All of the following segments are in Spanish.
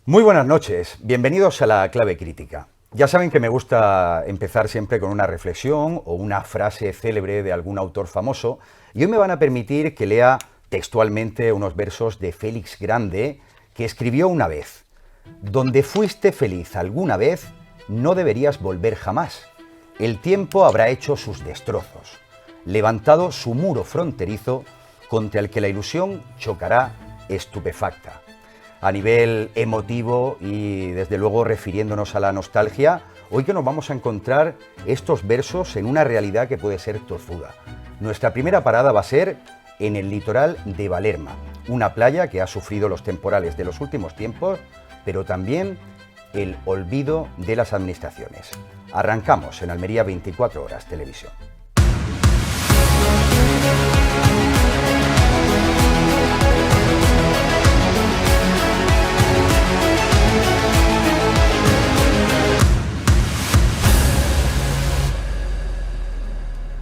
Muy buenas noches, bienvenidos a La Clave Crítica. Ya saben que me gusta empezar siempre con una reflexión o una frase célebre de algún autor famoso, y hoy me van a permitir que lea textualmente unos versos de Félix Grande, que escribió una vez: «Donde fuiste feliz alguna vez, no deberías volver jamás. El tiempo habrá hecho sus destrozos, levantado su muro fronterizo, contra el que la ilusión chocará estupefacta». A nivel emotivo y desde luego refiriéndonos a la nostalgia, hoy que nos vamos a encontrar estos versos en una realidad que puede ser tozuda. Nuestra primera parada va a ser en el litoral de Valerma, una playa que ha sufrido los temporales de los últimos tiempos, pero también el olvido de las administraciones. Arrancamos en Almería 24 Horas Televisión.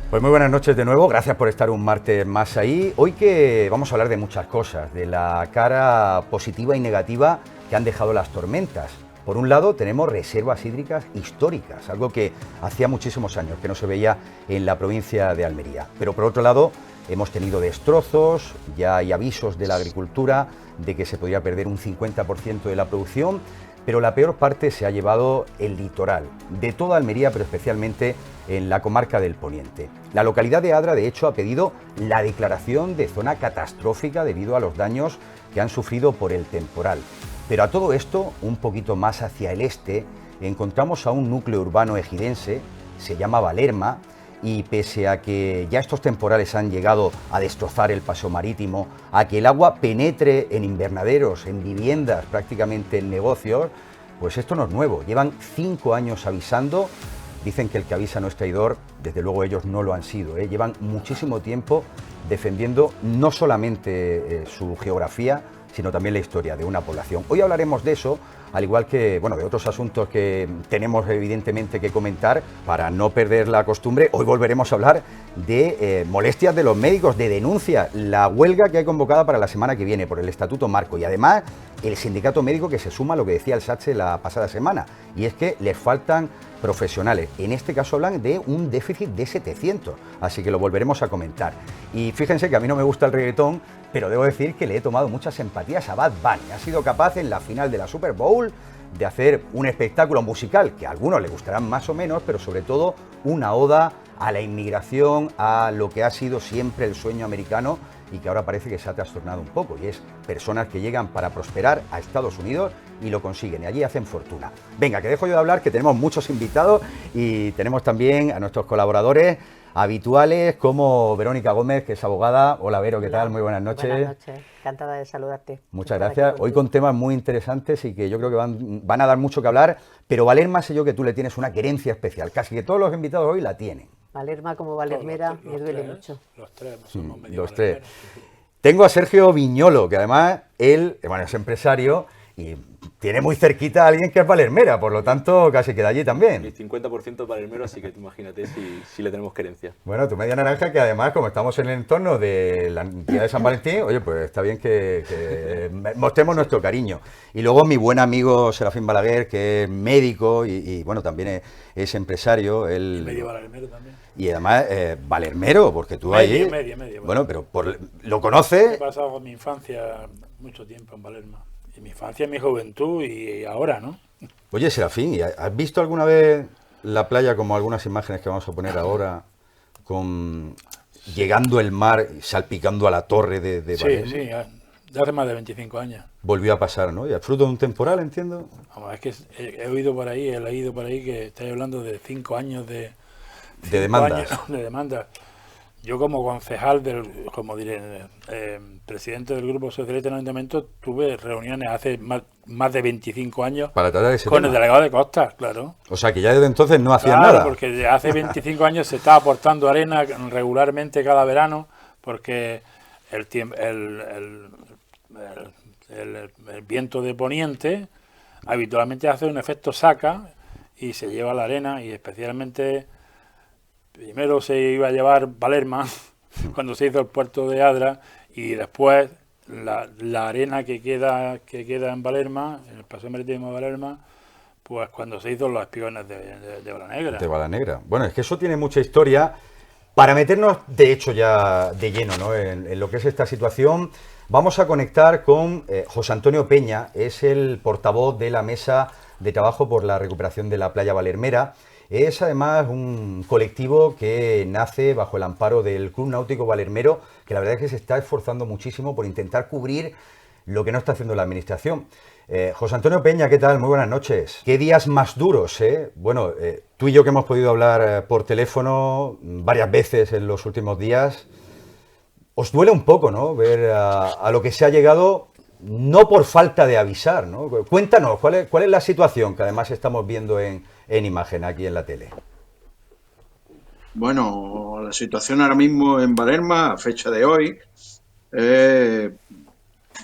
Pues muy buenas noches de nuevo, gracias por estar un martes más ahí. Hoy que vamos a hablar de muchas cosas, de la cara positiva y negativa que han dejado las tormentas. Por un lado tenemos reservas hídricas históricas, algo que hacía muchísimos años que no se veía en la provincia de Almería. Pero por otro lado hemos tenido destrozos, ya hay avisos de la agricultura de que se podría perder un 50% de la producción, pero la peor parte se ha llevado el litoral, de toda Almería, pero especialmente en la comarca del Poniente. La localidad de Adra, de hecho, ha pedido la declaración de zona catastrófica debido a los daños que han sufrido por el temporal. Pero a todo esto, un poquito más hacia el este, encontramos a un núcleo urbano ejidense, se llama Valerma, y pese a que ya estos temporales han llegado a destrozar el paso marítimo, a que el agua penetre en invernaderos, en viviendas, prácticamente en negocios, pues esto no es nuevo. Llevan 5 años avisando. Dicen que el que avisa no es traidor, desde luego ellos no lo han sido, ¿eh? Llevan muchísimo tiempo defendiendo no solamente su geografía, sino también la historia de una población. Hoy hablaremos de eso, al igual que de otros asuntos que tenemos evidentemente que comentar para no perder la costumbre. Hoy volveremos a hablar de molestias de los médicos, de denuncia, la huelga que hay convocada para la semana que viene por el Estatuto Marco y además el sindicato médico que se suma a lo que decía el SATSE la pasada semana, y es que les faltan profesionales. En este caso hablan de un déficit de 700, así que lo volveremos a comentar. Y fíjense que a mí no me gusta el reggaetón, pero debo decir que le he tomado muchas empatías a Bad Bunny. Ha sido capaz en la final de la Super Bowl de hacer un espectáculo musical que a algunos les gustarán más o menos, pero sobre todo una oda a la inmigración, a lo que ha sido siempre el sueño americano y que ahora parece que se ha trastornado un poco, y es personas que llegan para prosperar a Estados Unidos y lo consiguen, y allí hacen fortuna. Venga, que dejo yo de hablar, que tenemos muchos invitados y tenemos también a nuestros colaboradores habituales como Verónica Gómez, que es abogada. Hola Vero, ¿qué tal? Muy buenas noches. Buenas noches, encantada de saludarte. Muchas gracias. Hoy con temas muy interesantes y que yo creo que van a dar mucho que hablar, pero Valerma sé yo que tú le tienes una querencia especial, casi que todos los invitados hoy la tienen. Valerma como valermera me duele mucho. Los tres, somos medio Los tres. valermeros. Tengo a Sergio Viñolo, que además él, es empresario y tiene muy cerquita a alguien que es valermera, por lo tanto casi queda allí también. Mi 50% valermero, así que tú imagínate si le tenemos querencia. Bueno, tu media naranja, que además, como estamos en el entorno de la día de San Valentín, oye, pues está bien que mostremos nuestro cariño. Y luego mi buen amigo Serafín Balaguer, que es médico y también es empresario. Él, Y medio valermero también. Y además, valermero, porque tú ahí... Medio. Bueno, pero lo conoces... He pasado mi infancia mucho tiempo en Valerma. Y mi infancia, mi juventud y ahora, ¿no? Oye, Serafín, ¿has visto alguna vez la playa como algunas imágenes que vamos a poner ahora, con llegando el mar, salpicando a la torre de Valerma? Sí, ya hace más de 25 años. Volvió a pasar, ¿no? Y a fruto de un temporal, entiendo. Vamos, es que he leído por ahí que estáis hablando de 5 años de demandas. De demandas. Yo como concejal presidente del Grupo Socialista en el Ayuntamiento, tuve reuniones hace más de 25 años para tratar ese con tema. El delegado de Costas, claro. O sea, que ya desde entonces no hacían Claro, nada. porque desde hace 25 años se está aportando arena regularmente cada verano, porque el viento de poniente habitualmente hace un efecto saca y se lleva la arena, y especialmente primero se iba a llevar Valerma cuando se hizo el puerto de Adra, y después la arena que queda en Valerma, en el paseo marítimo de Valerma, pues cuando se hizo los espigones de Balanegra. De Balanegra. Bueno, es que eso tiene mucha historia. Para meternos, de hecho, ya de lleno, ¿no?, en lo que es esta situación, vamos a conectar con José Antonio Peña, es el portavoz de la Mesa de Trabajo por la Recuperación de la Playa Valermera. Es además un colectivo que nace bajo el amparo del Club Náutico Valermero, que la verdad es que se está esforzando muchísimo por intentar cubrir lo que no está haciendo la Administración. José Antonio Peña, ¿qué tal? Muy buenas noches. ¿Qué días más duros, eh? Bueno, tú y yo que hemos podido hablar por teléfono varias veces en los últimos días, os duele un poco, ¿no?, ver a lo que se ha llegado, no por falta de avisar, ¿no? Cuéntanos, ¿cuál es la situación que además estamos viendo en imagen aquí en la tele? Bueno, la situación ahora mismo en Valerma, a fecha de hoy,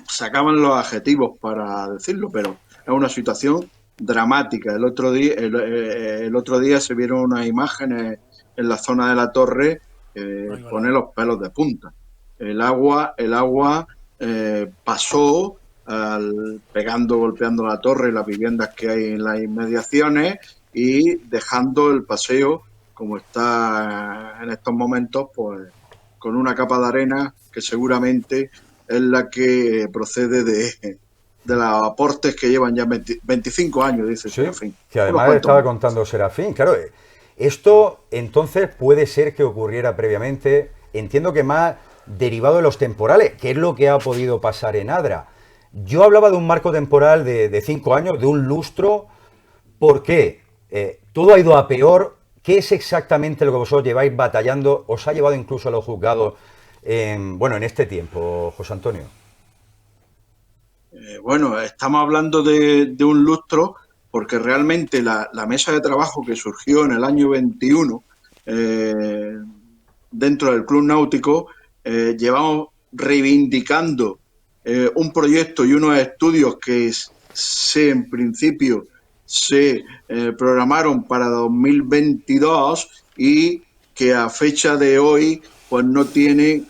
sacaban los adjetivos para decirlo, pero es una situación dramática. El otro día se vieron unas imágenes en la zona de la torre, poner los pelos de punta. El agua pasó golpeando la torre y las viviendas que hay en las inmediaciones y dejando el paseo como está en estos momentos, pues con una capa de arena que seguramente es la que procede de los aportes que llevan ya 25 años, dice Sí, Serafín. que además estaba contando Serafín. Claro, esto entonces puede ser que ocurriera previamente, entiendo que más derivado de los temporales, que es lo que ha podido pasar en Adra. Yo hablaba de un marco temporal de 5 años, de un lustro. ¿Por qué? Todo ha ido a peor. ¿Qué es exactamente lo que vosotros lleváis batallando? ¿Os ha llevado incluso a los juzgados en este tiempo, José Antonio? Bueno, estamos hablando de un lustro porque realmente la mesa de trabajo que surgió en el año 21 dentro del Club Náutico, llevamos reivindicando un proyecto y unos estudios que en principio se programaron para 2022 y que a fecha de hoy pues no tienen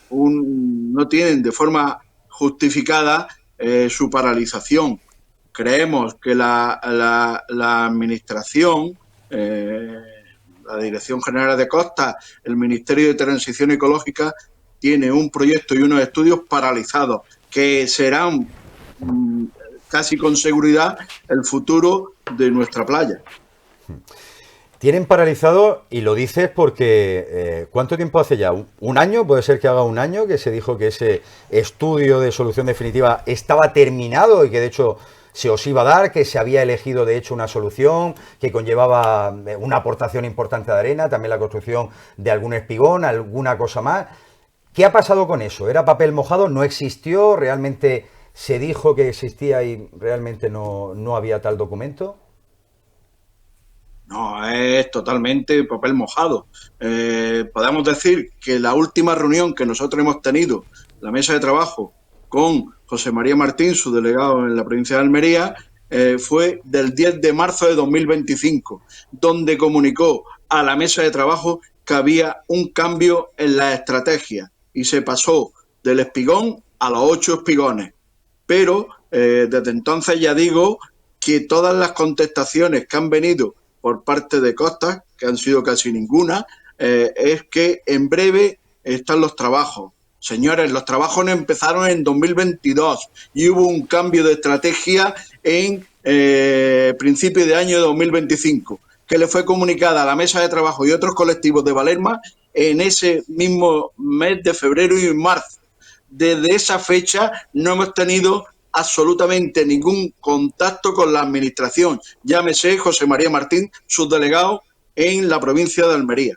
de forma justificada su paralización. Creemos que la Administración, la Dirección General de Costas, el Ministerio de Transición Ecológica, tiene un proyecto y unos estudios paralizados que serán casi con seguridad el futuro de nuestra playa. Tienen paralizado, y lo dices porque ¿cuánto tiempo hace ya? ¿Un año? Puede ser que haga un año que se dijo que ese estudio de solución definitiva estaba terminado y que de hecho se os iba a dar, que se había elegido de hecho una solución que conllevaba una aportación importante de arena, también la construcción de algún espigón, alguna cosa más. ¿Qué ha pasado con eso? ¿Era papel mojado? ¿No existió? ¿Realmente se dijo que existía y realmente no había tal documento? No, es totalmente papel mojado. Podemos decir que la última reunión que nosotros hemos tenido, la mesa de trabajo, con José María Martín, su delegado en la provincia de Almería, fue del 10 de marzo de 2025, donde comunicó a la mesa de trabajo que había un cambio en la estrategia y se pasó del espigón a los 8 espigones. Pero desde entonces ya digo que todas las contestaciones que han venido por parte de Costas, que han sido casi ninguna, es que en breve están los trabajos. Señores, los trabajos no empezaron en 2022 y hubo un cambio de estrategia en principio de año 2025, que le fue comunicada a la mesa de trabajo y otros colectivos de Valerma en ese mismo mes de febrero y marzo. Desde esa fecha no hemos tenido absolutamente ningún contacto con la Administración. Llámese José María Martín, subdelegado en la provincia de Almería.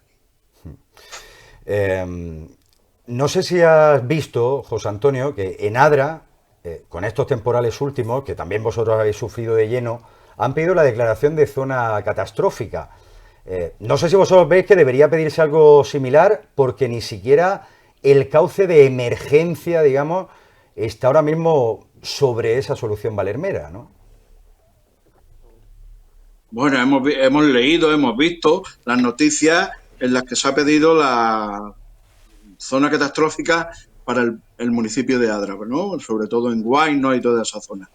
No sé si has visto, José Antonio, que en Adra, con estos temporales últimos, que también vosotros habéis sufrido de lleno, han pedido la declaración de zona catastrófica. No sé si vosotros veis que debería pedirse algo similar, porque ni siquiera el cauce de emergencia, digamos, está ahora mismo sobre esa solución valermera, ¿no? Bueno, hemos leído, hemos visto las noticias en las que se ha pedido la zona catastrófica para el municipio de Adra, ¿no? Sobre todo en Guayno y toda esa zona.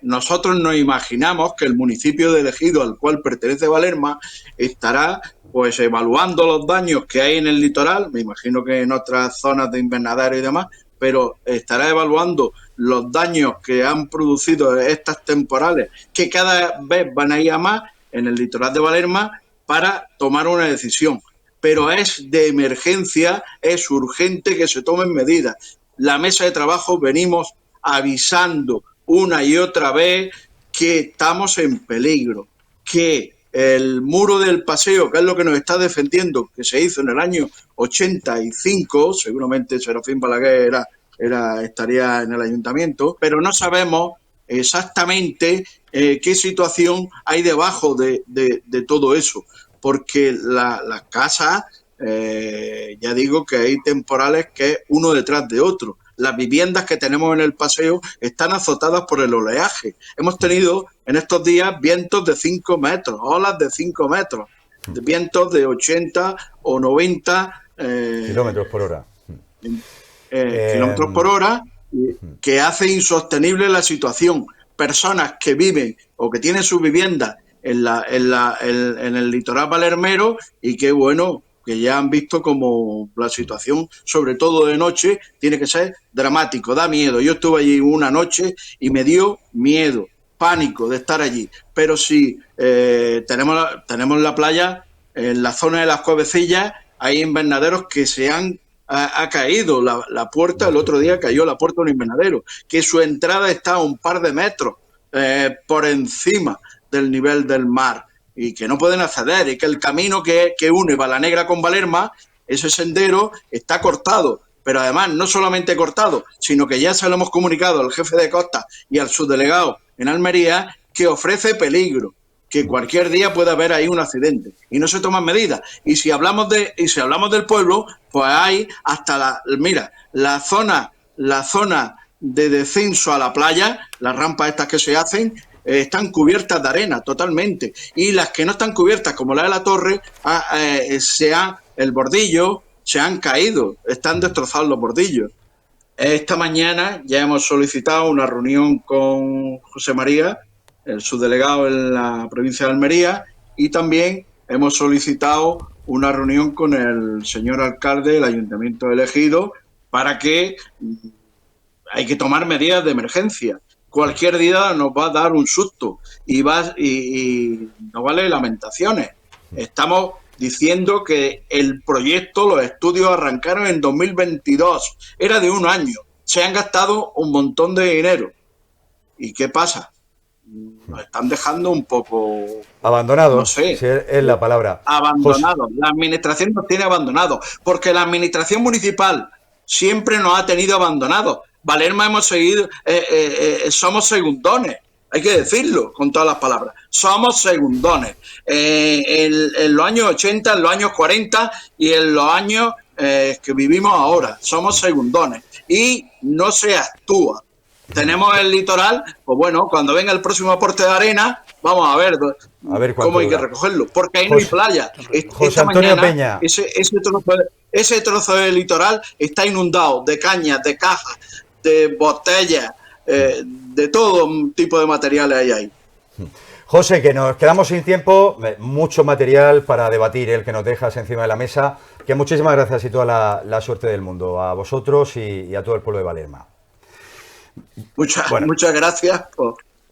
Nosotros nos imaginamos que el municipio de Ejido, al cual pertenece Valerma, estará pues evaluando los daños que hay en el litoral, me imagino que en otras zonas de invernadero y demás, pero estará evaluando los daños que han producido estas temporales, que cada vez van a ir a más en el litoral de Valerma, para tomar una decisión. Pero es de emergencia, es urgente que se tomen medidas. La mesa de trabajo venimos avisando una y otra vez que estamos en peligro, que el muro del paseo, que es lo que nos está defendiendo, que se hizo en el año 85, seguramente Serafín Balaguer estaría en el ayuntamiento, pero no sabemos exactamente qué situación hay debajo de todo eso, porque las casas, ya digo que hay temporales que es uno detrás de otro. Las viviendas que tenemos en el paseo están azotadas por el oleaje. Hemos tenido en estos días vientos de 5 metros, olas de 5 metros, vientos de 80 o 90 kilómetros por hora. Kilómetros por hora, que hace insostenible la situación. Personas que viven o que tienen su vivienda en el litoral palermero y que, bueno, que ya han visto como la situación, sobre todo de noche, tiene que ser dramático, da miedo. Yo estuve allí una noche y me dio miedo, pánico de estar allí. Pero si tenemos la playa, en la zona de las Cuevecillas, hay invernaderos que ha caído la puerta, el otro día cayó la puerta de un invernadero, que su entrada está a un par de metros por encima del nivel del mar, y que no pueden acceder, y que el camino que une Balanegra con Valerma, ese sendero, está cortado. Pero además, no solamente cortado, sino que ya se lo hemos comunicado al jefe de costa y al subdelegado en Almería, que ofrece peligro, que cualquier día puede haber ahí un accidente y no se toman medidas. Y si hablamos del pueblo, pues hay hasta la zona de descenso a la playa, las rampas estas que se hacen, están cubiertas de arena totalmente, y las que no están cubiertas, como la de la torre, el bordillo, se han caído, están destrozados los bordillos. Esta mañana ya hemos solicitado una reunión con José María, el subdelegado en la provincia de Almería, y también hemos solicitado una reunión con el señor alcalde del Ayuntamiento de Ejido, para que hay que tomar medidas de emergencia. Cualquier día nos va a dar un susto y no vale lamentaciones. Estamos diciendo que el proyecto, los estudios arrancaron en 2022, era de un año, se han gastado un montón de dinero. ¿Y qué pasa? Nos están dejando un poco abandonados, no sé, si es la palabra. Abandonados. La administración nos tiene abandonados, porque la administración municipal siempre nos ha tenido abandonados. Valerma hemos seguido, somos segundones, hay que decirlo con todas las palabras, somos segundones. En los años 80, en los años 40 y en los años que vivimos ahora, somos segundones y no se actúa. Tenemos el litoral, pues bueno, cuando venga el próximo aporte de arena, vamos a ver cómo hay que recogerlo, porque ahí no hay playa. José Antonio Peña. Ese trozo de litoral está inundado de cañas, de cajas, de botellas, de todo tipo de materiales hay ahí. José, que nos quedamos sin tiempo, mucho material para debatir, el que nos dejas encima de la mesa, que muchísimas gracias y toda la suerte del mundo a vosotros y a todo el pueblo de Valerma. Muchas gracias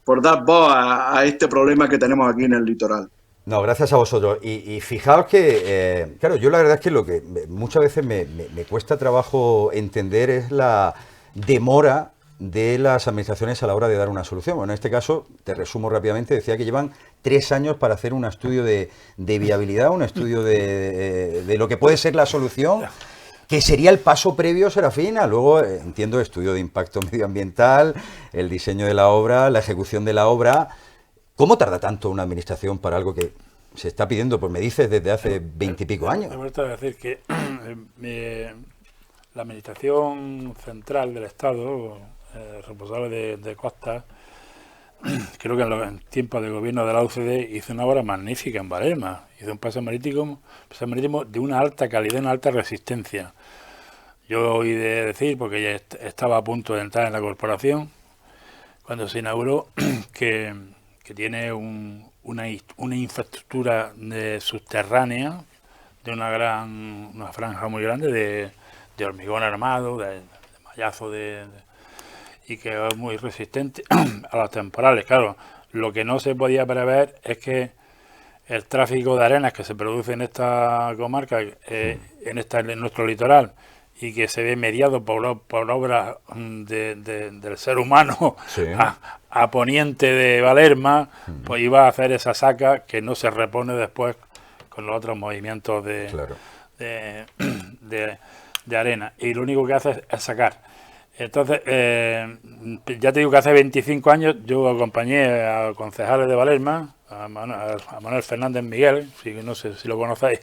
por dar voz a este problema que tenemos aquí en el litoral. No, gracias a vosotros. Y fijaos que, claro, yo la verdad es que lo que muchas veces me cuesta trabajo entender es la demora de las administraciones a la hora de dar una solución. Bueno, en este caso, te resumo rápidamente, decía que llevan 3 años para hacer un estudio de viabilidad, un estudio de lo que puede ser la solución, que sería el paso previo, Serafín, a luego, entiendo, estudio de impacto medioambiental, el diseño de la obra, la ejecución de la obra. ¿Cómo tarda tanto una administración para algo que se está pidiendo, pues me dices, desde hace 20 y pico años? Me gusta decir que la administración central del Estado, responsable de costas, creo que en tiempos de gobierno de la UCD hizo una obra magnífica en Valerma, hizo un paseo marítimo de una alta calidad, una alta resistencia. Yo oí de decir, porque ya estaba a punto de entrar en la corporación, cuando se inauguró, que tiene una infraestructura subterránea de una franja muy grande de hormigón armado, de mallazo, y que es muy resistente a los temporales. Claro, lo que no se podía prever es que el tráfico de arenas que se produce en esta comarca, en nuestro litoral, y que se ve mediado por obras del ser humano, Sí. a poniente de Valerma, pues iba a hacer esa saca que no se repone después con los otros movimientos Claro. de arena. Y lo único que hace es sacar. Entonces, ya te digo que hace 25 años yo acompañé a concejales de Valerma, a Manuel Fernández Miguel, no sé si lo conocéis,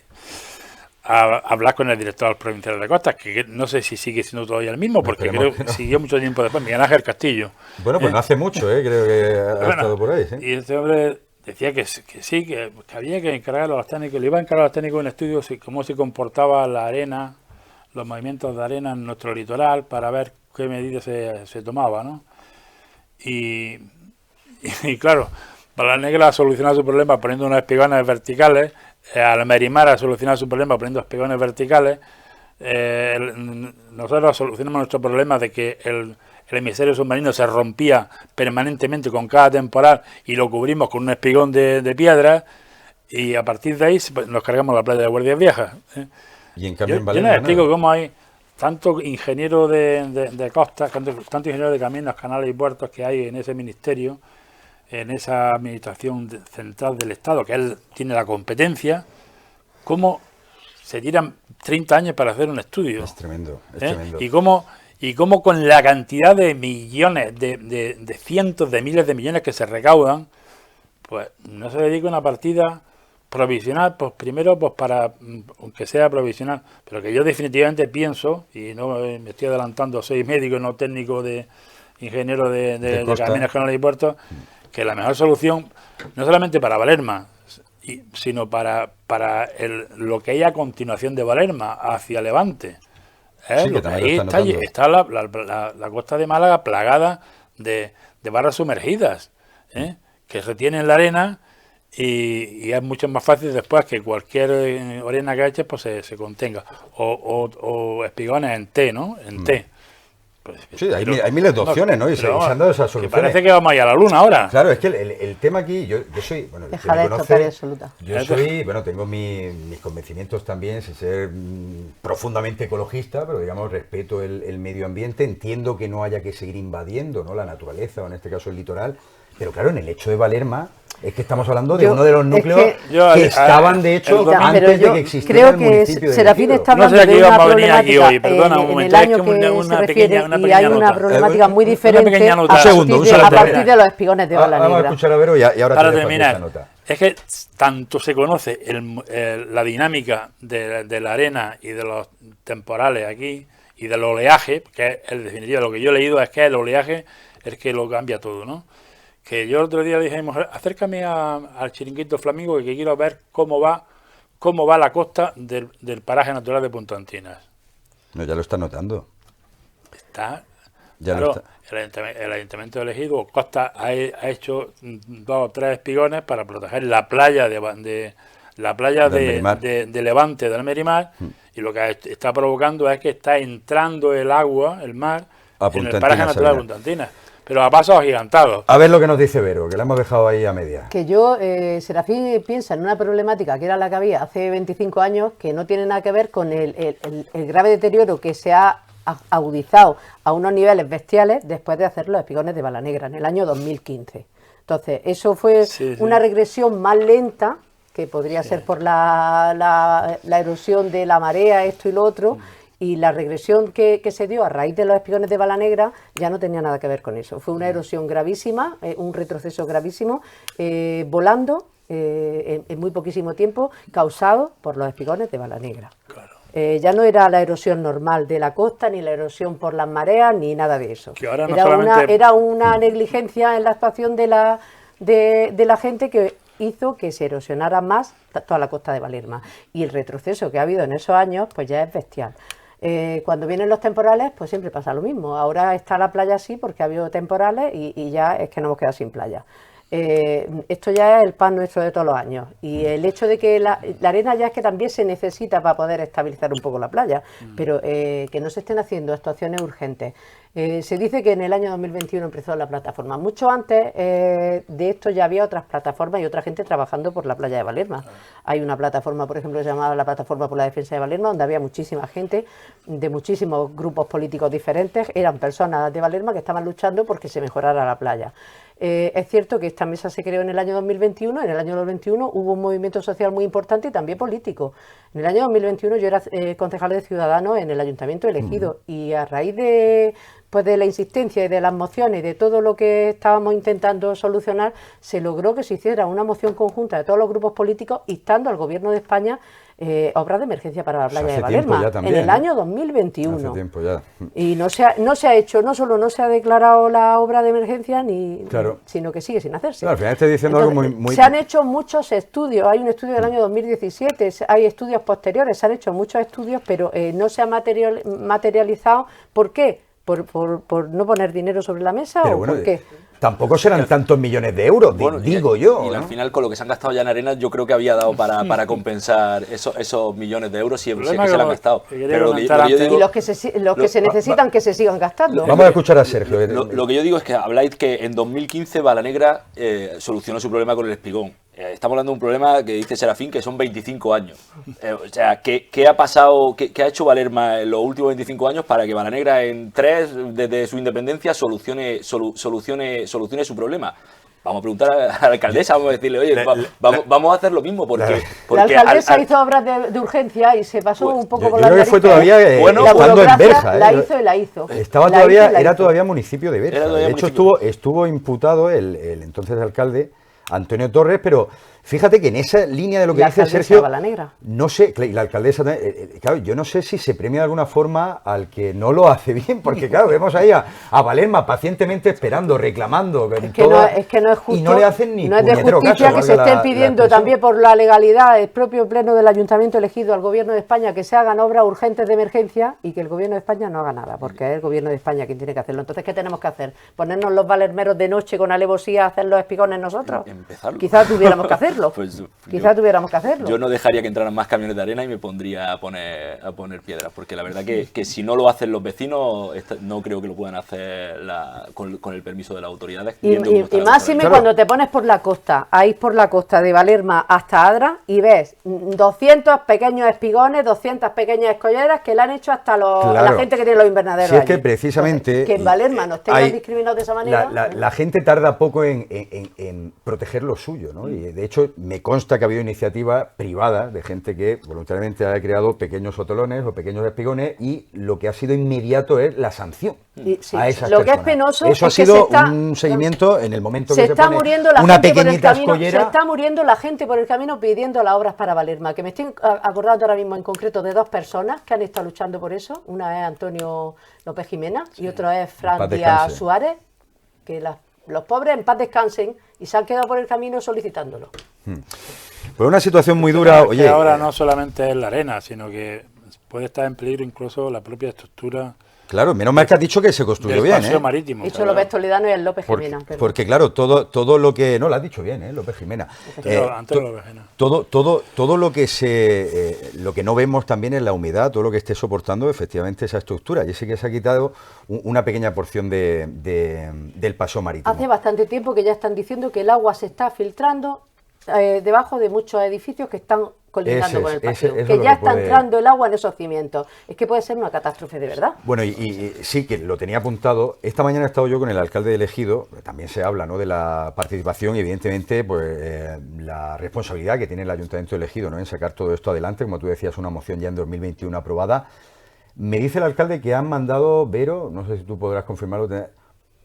a hablar con el director provincial de Costas, que no sé si sigue siendo todavía el mismo, porque Esperemos creo que no. siguió mucho tiempo después, Miguel Ángel Castillo. Bueno, pues no hace mucho, creo que ha Bueno, estado por ahí. ¿Sí? Y este hombre decía que sí, que había que encargar a los técnicos, le iba a encargar a los técnicos un estudio cómo se comportaba la arena, los movimientos de arena en nuestro litoral, para ver qué medidas se tomaba, ¿no? Y claro, Bala Negra ha solucionado su problema poniendo unos espigones verticales, Almerimar ha solucionado su problema poniendo espigones verticales, nosotros solucionamos nuestro problema de que el emisario submarino se rompía permanentemente con cada temporal y lo cubrimos con un espigón de piedra, y a partir de ahí pues, nos cargamos la playa de Guardias Viejas. Y en cambio en Yo Valerma, no explico nada. cómo hay tanto ingeniero de costas, tanto ingeniero de caminos, canales y puertos que hay en ese ministerio, en esa administración central del Estado, que él tiene la competencia, cómo se tiran 30 años para hacer un estudio. Es tremendo, es ¿eh? tremendo. Y cómo con la cantidad de millones, de cientos de miles de millones que se recaudan, pues no se dedica una partida provisional, pues primero pues para, aunque sea provisional, pero que yo definitivamente pienso, y no me estoy adelantando, soy médico, no técnico de ingeniero de costa. caminos, canales y puertos, que la mejor solución, no solamente para Valerma, sino para lo que hay a continuación de Valerma, hacia Levante. Sí, que también lo están Está la costa de Málaga plagada de barras sumergidas, que retienen la arena, y es mucho más fácil después que cualquier arena que eches pues se contenga. O espigones en T, ¿no? En T. Pues, Sí, hay miles de opciones, ¿no? Y se han dado esas que soluciones. parece que vamos a ir a la luna ahora. Claro, es que el tema aquí, yo soy, bueno, el que Deja me de conoce, tocar absoluta. yo soy, bueno, tengo mis convencimientos también, sin ser profundamente ecologista, pero digamos, respeto el medio ambiente, entiendo que no haya que seguir invadiendo, ¿no?, la naturaleza, o en este caso el litoral, pero claro, en el hecho de Valerma, es que estamos hablando de uno de los núcleos que estaban, de hecho, pero antes de yo que existiera creo el que municipio de Serafín Ejido. está No sé hablando a qué de una íbamos a venir aquí problemática hoy, perdona un en momento, el es año que que una se pequeña refiere, y nota. hay una problemática muy Una diferente pequeña nota. a Un segundo, partir, úsala a para partir de los espigones de Bala Vamos a Negra. escuchar a Vero y ahora Para te dejo aquí esta terminar, nota. es que tanto se conoce la dinámica de la arena y de los temporales aquí, y del oleaje, que es, en definitiva, lo que yo he leído es que el oleaje es que lo cambia todo, ¿no? Que yo el otro día le dije a mi mujer, acércame al Chiringuito Flamingo, que quiero ver cómo va la costa del paraje natural de Punta Antinas. No, ya lo está notando. Está, Ya claro, lo está. el Ayuntamiento de Ejido, Costa, ha hecho 2 o 3 espigones para proteger la playa de Almerimar. de Levante, de Almerimar, y lo que está provocando es que está entrando el agua, el mar, A en Punta el paraje Antinas, natural de Sevilla. Punta Antinas, pero a pasos agigantados. A ver lo que nos dice Vero, que la hemos dejado ahí a media. Que yo, Serafín piensa en una problemática que era la que había hace 25 años, que no tiene nada que ver con el grave deterioro que se ha agudizado a unos niveles bestiales después de hacer los espigones de Bala Negra en el año 2015. Entonces, eso fue una regresión más lenta, que podría ser por la erosión de la marea, esto y lo otro, y la regresión que se dio a raíz de los espigones de Bala Negra ya no tenía nada que ver con eso. Fue una erosión gravísima, un retroceso gravísimo, volando en muy poquísimo tiempo, causado por los espigones de Bala Negra. Claro. Ya no era la erosión normal de la costa, ni la erosión por las mareas, ni nada de eso. Que ahora no Era solamente- era una negligencia en la actuación de la gente que hizo que se erosionara más toda la costa de Valerma. Y el retroceso que ha habido en esos años, pues ya es bestial. Cuando vienen los temporales, pues siempre pasa lo mismo. Ahora está la playa así porque ha habido temporales y ya es que nos hemos quedado sin playa. Esto ya es el pan nuestro de todos los años, y el hecho de que la arena ya es que también se necesita para poder estabilizar un poco la playa, pero que no se estén haciendo actuaciones urgentes. Se dice que en el año 2021 empezó la plataforma. Mucho antes de esto ya había otras plataformas y otra gente trabajando por la playa de Valerma. Hay una plataforma, por ejemplo, llamada la Plataforma por la Defensa de Valerma, donde había muchísima gente de muchísimos grupos políticos diferentes. Eran personas de Valerma que estaban luchando porque se mejorara la playa. Es cierto que esta mesa se creó en el año 2021, en el año 2021 hubo un movimiento social muy importante y también político. En el año 2021 yo era concejal de Ciudadanos en el Ayuntamiento elegido, y a raíz de la insistencia y de las mociones y de todo lo que estábamos intentando solucionar, se logró que se hiciera una moción conjunta de todos los grupos políticos instando al Gobierno de España obras de emergencia para la playa de Valerma en el año 2021. Hace tiempo ya. Y no se ha hecho, no solo no se ha declarado la obra de emergencia, sino que sigue sin hacerse. Claro, al final estoy diciendo algo muy... Se han hecho muchos estudios, hay un estudio del año 2017, hay estudios posteriores, se han hecho muchos estudios, pero no se ha materializado. ¿Por qué? ¿Por no poner dinero sobre la mesa o por qué? Tampoco serán tantos millones de euros, digo yo. Y al final, con lo que se han gastado ya en arena, yo creo que había dado para compensar esos millones de euros si es que se han gastado. Pero y los que se necesitan que se sigan gastando. Vamos a escuchar a Sergio. Lo que yo digo es que habláis que en 2015 Valanegra solucionó su problema con el espigón. Estamos hablando de un problema que dice Serafín que son 25 años. O sea, ¿qué ha pasado, qué ha hecho Valerma en los últimos 25 años para que Valanegra en 3, desde su independencia, solucione su problema? Vamos a preguntar a la alcaldesa, vamos a decirle, oye, vamos a hacer lo mismo. Porque la alcaldesa hizo obras de urgencia y se pasó un poco por la creo que fue todavía estando en Berja. La hizo. Era todavía municipio de Berja. De hecho, estuvo imputado el entonces alcalde Antonio Torres, pero fíjate que en esa línea de lo que dice Sergio, no sé, y la alcaldesa, claro, yo no sé si se premia de alguna forma al que no lo hace bien, porque claro, vemos ahí a Valerma pacientemente esperando, reclamando, es que no es justo, y no le hacen ni no es de justicia caso, que se estén pidiendo también por la legalidad el propio pleno del Ayuntamiento elegido al Gobierno de España que se hagan obras urgentes de emergencia y que el Gobierno de España no haga nada, porque es el Gobierno de España quien tiene que hacerlo. Entonces, ¿qué tenemos que hacer? ¿Ponernos los valermeros de noche con alevosía a hacer los espigones nosotros? Empezarlo. Quizás tuviéramos que hacerlo. Tuviéramos que hacerlo. Yo no dejaría que entraran más camiones de arena y me pondría a poner piedras, porque la verdad que si no lo hacen los vecinos, no creo que lo puedan hacer con el permiso de las autoridades. Y máxime cuando te pones por la costa, ahí por la costa de Valerma hasta Adra y ves 200 pequeños espigones, 200 pequeñas escolleras que le han hecho hasta la gente que tiene los invernaderos. Si es que precisamente... que en Valerma nos tengan discriminados de esa manera. La gente tarda poco en proteger lo suyo, ¿no? Y de hecho me consta que ha habido iniciativas privadas de gente que voluntariamente ha creado pequeños sotolones o pequeños espigones y lo que ha sido inmediato es la sanción a esas lo personas. que es penoso eso ha sido un seguimiento en el momento que se está pone muriendo la una gente pequeñita por el camino, escollera. se está muriendo la gente por el camino pidiendo las obras para Valerma, que me estoy acordando ahora mismo en concreto de dos personas que han estado luchando por eso. Una es Antonio López Jimena y otro es Fran Díaz Suárez, que los pobres en paz descansen y se han quedado por el camino solicitándolo. Pues una situación muy dura. Que ahora no solamente es la arena, sino que puede estar en peligro incluso la propia estructura. Claro, menos mal que has dicho que se construyó bien, paseo marítimo. He dicho López Toledano y el López Jimena. Porque claro, todo lo que... No, lo has dicho bien, López Jimena. Todo lo que lo que no vemos también es la humedad, todo lo que esté soportando efectivamente esa estructura. Y sí que se ha quitado una pequeña porción del paseo marítimo. Hace bastante tiempo que ya están diciendo que el agua se está filtrando debajo de muchos edificios que están colindando con el paseo, que ya está entrando el agua en esos cimientos. Es que puede ser una catástrofe de verdad. Bueno, y sí que lo tenía apuntado. Esta mañana he estado yo con el alcalde elegido, también se habla, ¿no?, de la participación y evidentemente pues la responsabilidad que tiene el ayuntamiento elegido, ¿no?, en sacar todo esto adelante. Como tú decías, una moción ya en 2021 aprobada. Me dice el alcalde que han mandado, Vero, no sé si tú podrás confirmarlo,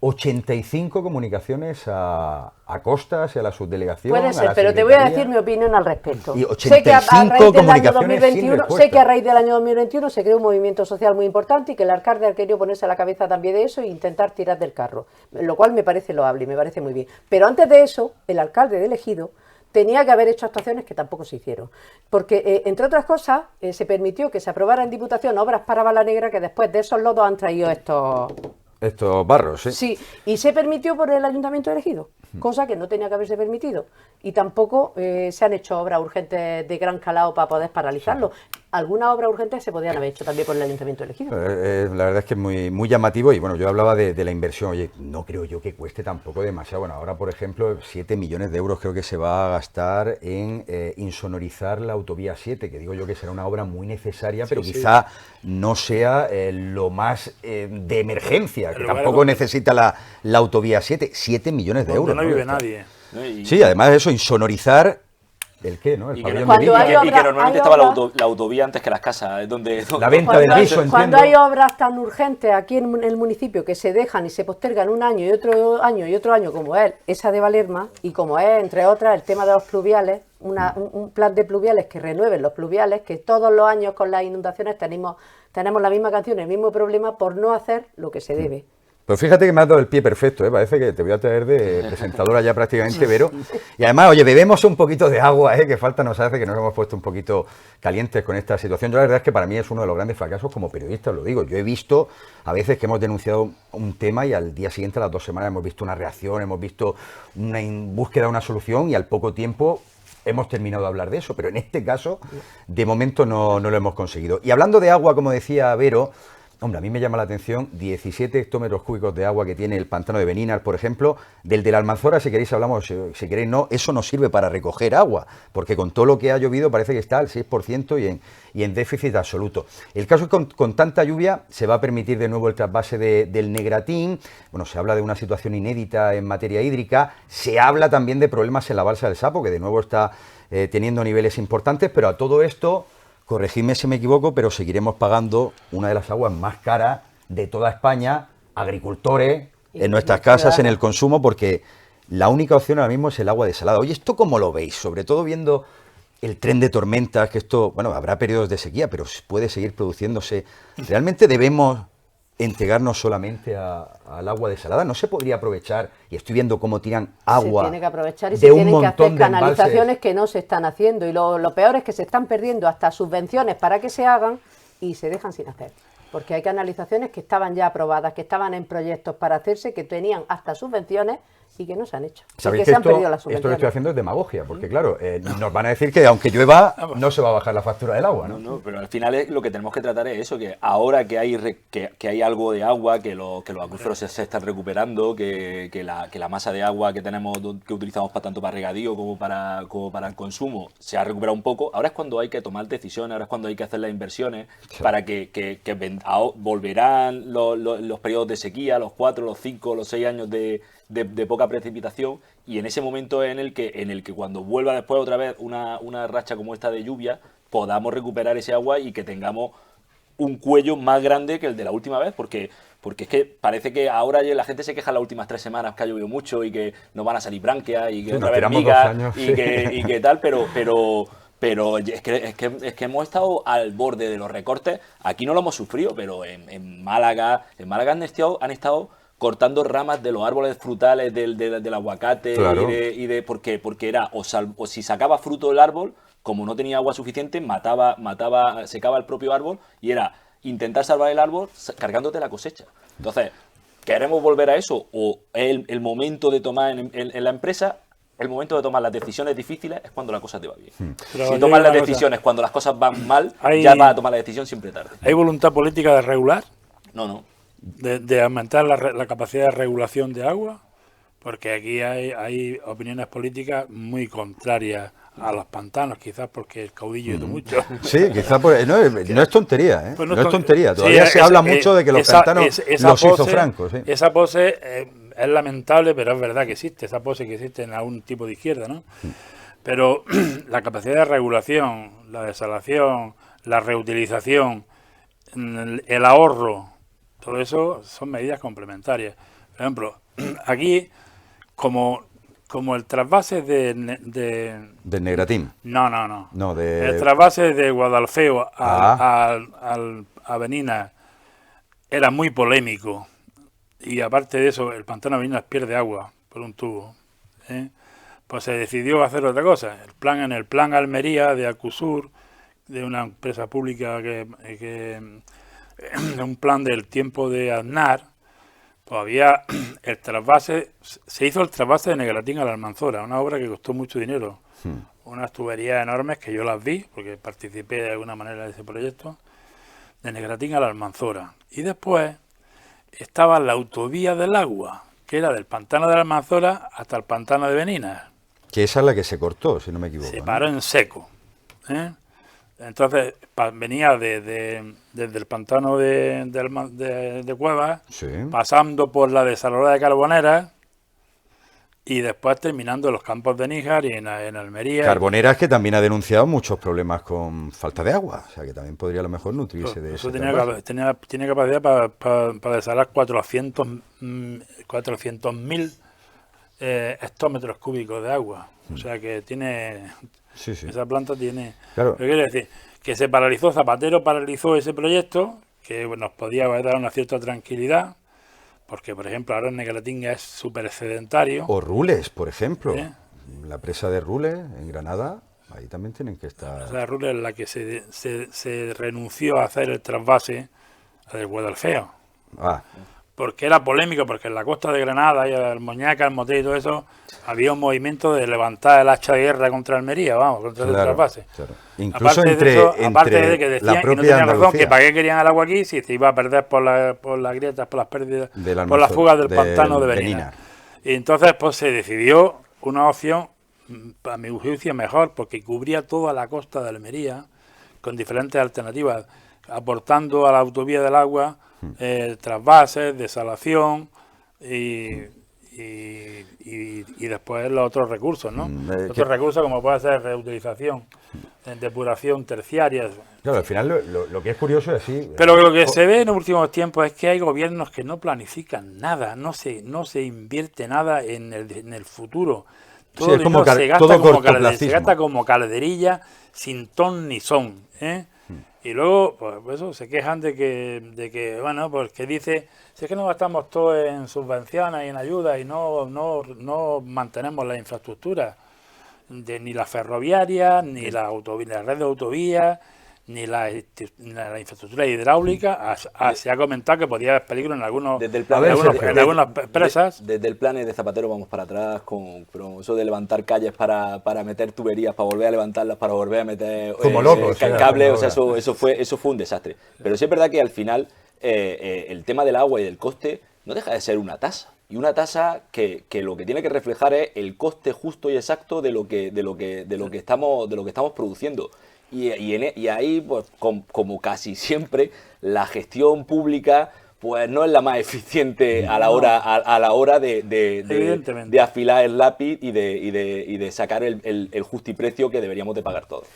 85 comunicaciones a Costas y a la subdelegación. Puede ser, pero te voy a decir mi opinión al respecto. Y 85 comunicaciones sin respuesta. Sé que a raíz del año 2021 se creó un movimiento social muy importante y que el alcalde ha querido ponerse a la cabeza también de eso e intentar tirar del carro, lo cual me parece loable y me parece muy bien. Pero antes de eso, el alcalde de Ejido tenía que haber hecho actuaciones que tampoco se hicieron. Porque, entre otras cosas, se permitió que se aprobara en Diputación obras para Balanegra que después de esos lodos han traído Estos barros, ¿sí? Sí, y se permitió por el Ayuntamiento elegido, cosa que no tenía que haberse permitido. Y tampoco se han hecho obras urgentes de gran calado para poder paralizarlo. Algunas obras urgentes se podían haber hecho también por el Ayuntamiento elegido. La verdad es que es muy llamativo y bueno, yo hablaba de la inversión. Oye, no creo yo que cueste tampoco demasiado. Bueno, ahora por ejemplo 7 millones de euros creo que se va a gastar en insonorizar la autovía 7, que digo yo que será una obra muy necesaria, pero quizá no sea lo más de emergencia, que tampoco necesita la autovía 7. 7 millones de euros. No vive nadie. Sí, además eso, insonorizar ¿el qué, no? El pabellón de Viña. Y que normalmente estaba la autovía antes que las casas. Es donde la venta del piso, entiendo. Cuando hay obras tan urgentes aquí en el municipio que se dejan y se postergan un año y otro año y otro año, como es esa de Valerma, y como es, entre otras, el tema de los pluviales, un plan de pluviales que renueven los pluviales, que todos los años con las inundaciones tenemos la misma canción, el mismo problema por no hacer lo que se debe. Pues fíjate que me has dado el pie perfecto, ¿eh? Parece que te voy a traer de presentadora ya prácticamente, Vero. Y además, oye, bebemos un poquito de agua, que falta nos hace, que nos hemos puesto un poquito calientes con esta situación. Yo la verdad es que para mí es uno de los grandes fracasos como periodista, os lo digo. Yo he visto a veces que hemos denunciado un tema y al día siguiente, a las 2 semanas, hemos visto una reacción, hemos visto una búsqueda de una solución y al poco tiempo hemos terminado de hablar de eso. Pero en este caso, de momento no lo hemos conseguido. Y hablando de agua, como decía Vero, hombre, a mí me llama la atención 17 hectómetros cúbicos de agua que tiene el pantano de Beninar, por ejemplo. Del de la Almanzora, si queréis hablamos, si queréis no, eso no sirve para recoger agua, porque con todo lo que ha llovido parece que está al 6% y en déficit absoluto. El caso es que con tanta lluvia se va a permitir de nuevo el trasvase del Negratín. Bueno, se habla de una situación inédita en materia hídrica, se habla también de problemas en la balsa del Sapo, que de nuevo está teniendo niveles importantes, pero a todo esto, corregidme si me equivoco, pero seguiremos pagando una de las aguas más caras de toda España, agricultores, en nuestras casas, en el consumo, porque la única opción ahora mismo es el agua desalada. Oye, ¿esto cómo lo veis? Sobre todo viendo el tren de tormentas, que esto, bueno, habrá periodos de sequía, pero puede seguir produciéndose. ¿Realmente debemos entregarnos solamente al agua desalada? ¿No se podría aprovechar? Y estoy viendo cómo tiran agua. Se tiene que aprovechar y de se un tienen que hacer montón de canalizaciones embalses que no se están haciendo. Y lo peor es que se están perdiendo hasta subvenciones para que se hagan y se dejan sin hacer. Porque hay canalizaciones que estaban ya aprobadas, que estaban en proyectos para hacerse, que tenían hasta subvenciones y que no se han hecho. ¿Sabéis que que se han perdido las esto que subvenciones? estoy haciendo es demagogia? Porque claro, nos van a decir que aunque llueva no se va a bajar la factura del agua, ¿no? No, pero al final lo que tenemos que tratar es eso, que ahora que hay algo de agua, que los acuíferos se están recuperando, que la masa de agua que tenemos, que utilizamos tanto para regadío como para el consumo, se ha recuperado un poco, ahora es cuando hay que tomar decisiones, ahora es cuando hay que hacer las inversiones para que volverán los periodos de sequía, los 4, los 5, los 6 años de poca precipitación, y en ese momento en el que cuando vuelva después otra vez una racha como esta de lluvia, podamos recuperar ese agua y que tengamos un cuello más grande que el de la última vez, porque es que parece que ahora la gente se queja las últimas 3 semanas que ha llovido mucho y que no van a salir branquias y que Sí, otra vez tiramos migas 2 años, y sí. que tal, pero es que hemos estado al borde de los recortes. Aquí no lo hemos sufrido, pero en Málaga han estado cortando ramas de los árboles frutales del aguacate, Claro. porque era o si sacaba fruto del árbol, como no tenía agua suficiente, secaba el propio árbol, y era intentar salvar el árbol cargándote la cosecha. Entonces, ¿queremos volver a eso? ¿O el momento de tomar en la empresa? El momento de tomar las decisiones difíciles es cuando la cosa te va bien. Pero Si yo tomas digo las una cosa. decisiones cuando las cosas van mal, Hay- ya vas a tomar la decisión siempre tarde. ¿Hay voluntad política de regular? No. De aumentar la capacidad de regulación de agua? Porque aquí hay opiniones políticas muy contrarias a los pantanos, quizás porque el caudillo hizo mucho. Sí, quizá no es tontería, ¿eh? Pues no es ton- tontería. sí, Todavía se habla mucho de que los pantanos esa los hizo pose- Franco. Sí. Esa pose es lamentable, pero es verdad que existe, esa pose que existe en algún tipo de izquierda, ¿no? Pero la capacidad de regulación, la desalación, la reutilización, el ahorro, todo eso son medidas complementarias. Por ejemplo, aquí, como el trasvase Del Negratín. No. No, El trasvase de Guadalfeo Ah. a Beninas era muy polémico. Y aparte de eso, el pantano de Beninas pierde agua por un tubo, ¿eh? pues se decidió hacer otra cosa. En el plan Almería de Acusur, de una empresa pública un plan del tiempo de Aznar, pues había el trasvase, se hizo el trasvase de Negratín a la Almanzora, una obra que costó mucho dinero, unas tuberías enormes que yo las vi, porque participé de alguna manera de ese proyecto, de Negratín a la Almanzora. Y después estaba la autovía del agua, que era del pantano de la Almanzora hasta el pantano de Beninas. Que esa es la que se cortó, si no me equivoco. Se ¿no? paró en seco. Entonces venía desde el pantano de Cuevas, Sí. pasando por la desaladora de Carboneras y después terminando en los campos de Níjar y en Almería. Carboneras, que también ha denunciado muchos problemas con falta de agua, o sea que también podría a lo mejor nutrirse de Eso ese tiene trasvase. capacidad para desalar 400.000 hectómetros cúbicos de agua. O sea que tiene... Sí, sí. Esa planta tiene... Claro. Pero quiero decir, que se paralizó, Zapatero paralizó ese proyecto, que nos podía dar una cierta tranquilidad, porque, por ejemplo, ahora en Negratín es súper sedentario. O Rules, por ejemplo. ¿Sí? La presa de Rules, en Granada, ahí también tienen que estar... Esa Rules es la que se renunció a hacer el trasvase del Guadalfeo. Ah, Porque era polémico, porque en la costa de Granada y el Moñaca, el Motel y todo eso, había un movimiento de levantar el hacha de guerra contra Almería, contra el trasvase. claro. Incluso aparte de que la decían, y no propia tenían razón, Andalucía. que para qué querían el agua aquí si se iba a perder por las grietas, por las pérdidas, Del por las Almanzora, fugas del del pantano de Beninas. Beninas. Y entonces pues se decidió una opción, a mi juicio mejor, porque cubría toda la costa de Almería, con diferentes alternativas, aportando a la autovía del agua trasvases, desalación y después los otros recursos, ¿no? Otros recursos como puede ser reutilización, depuración terciaria. Claro, al final lo que es curioso es así... Pero lo que se ve en los últimos tiempos es que hay gobiernos que no planifican nada, no se invierte nada en el futuro. Todo Sí, es el como dinero se gasta como calderilla, sin ton ni son, ¿eh? Y luego, pues eso, se quejan de que bueno, pues que dice, si es que no gastamos todo en subvenciones y en ayudas y no mantenemos la infraestructura, ni la ferroviaria, ni la red de autovías, ni la infraestructura hidráulica. Se ha comentado que podía haber peligro en algunas presas. Desde el plan de Zapatero vamos para atrás con eso de levantar calles para meter tuberías, para volver a levantarlas, para volver a meter como locos, cables, o sea, eso fue un desastre. Pero sí es verdad que al final el tema del agua y del coste no deja de ser una tasa. Y una tasa que lo que tiene que reflejar es el coste justo y exacto de lo que estamos produciendo. Y ahí, pues, como casi siempre, la gestión pública pues no es la más eficiente a la hora de afilar el lápiz y de sacar el justiprecio que deberíamos de pagar todos.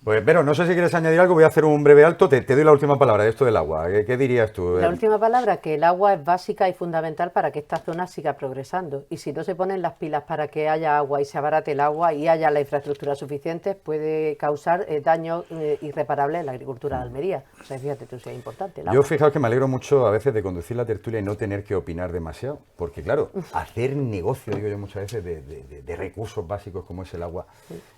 Pues, Vero, no sé si quieres añadir algo, voy a hacer un breve alto, te doy la última palabra de esto del agua. ¿Qué dirías tú? La última palabra, que el agua es básica y fundamental para que esta zona siga progresando. Y si no se ponen las pilas para que haya agua y se abarate el agua y haya la infraestructura suficiente, puede causar daños irreparables en la agricultura de Almería. O sea, fíjate tú, si es importante el agua. Yo fijaos que me alegro mucho a veces de conducir la tertulia y no tener que opinar demasiado, porque claro, hacer negocio, digo yo muchas veces, de recursos básicos como es el agua,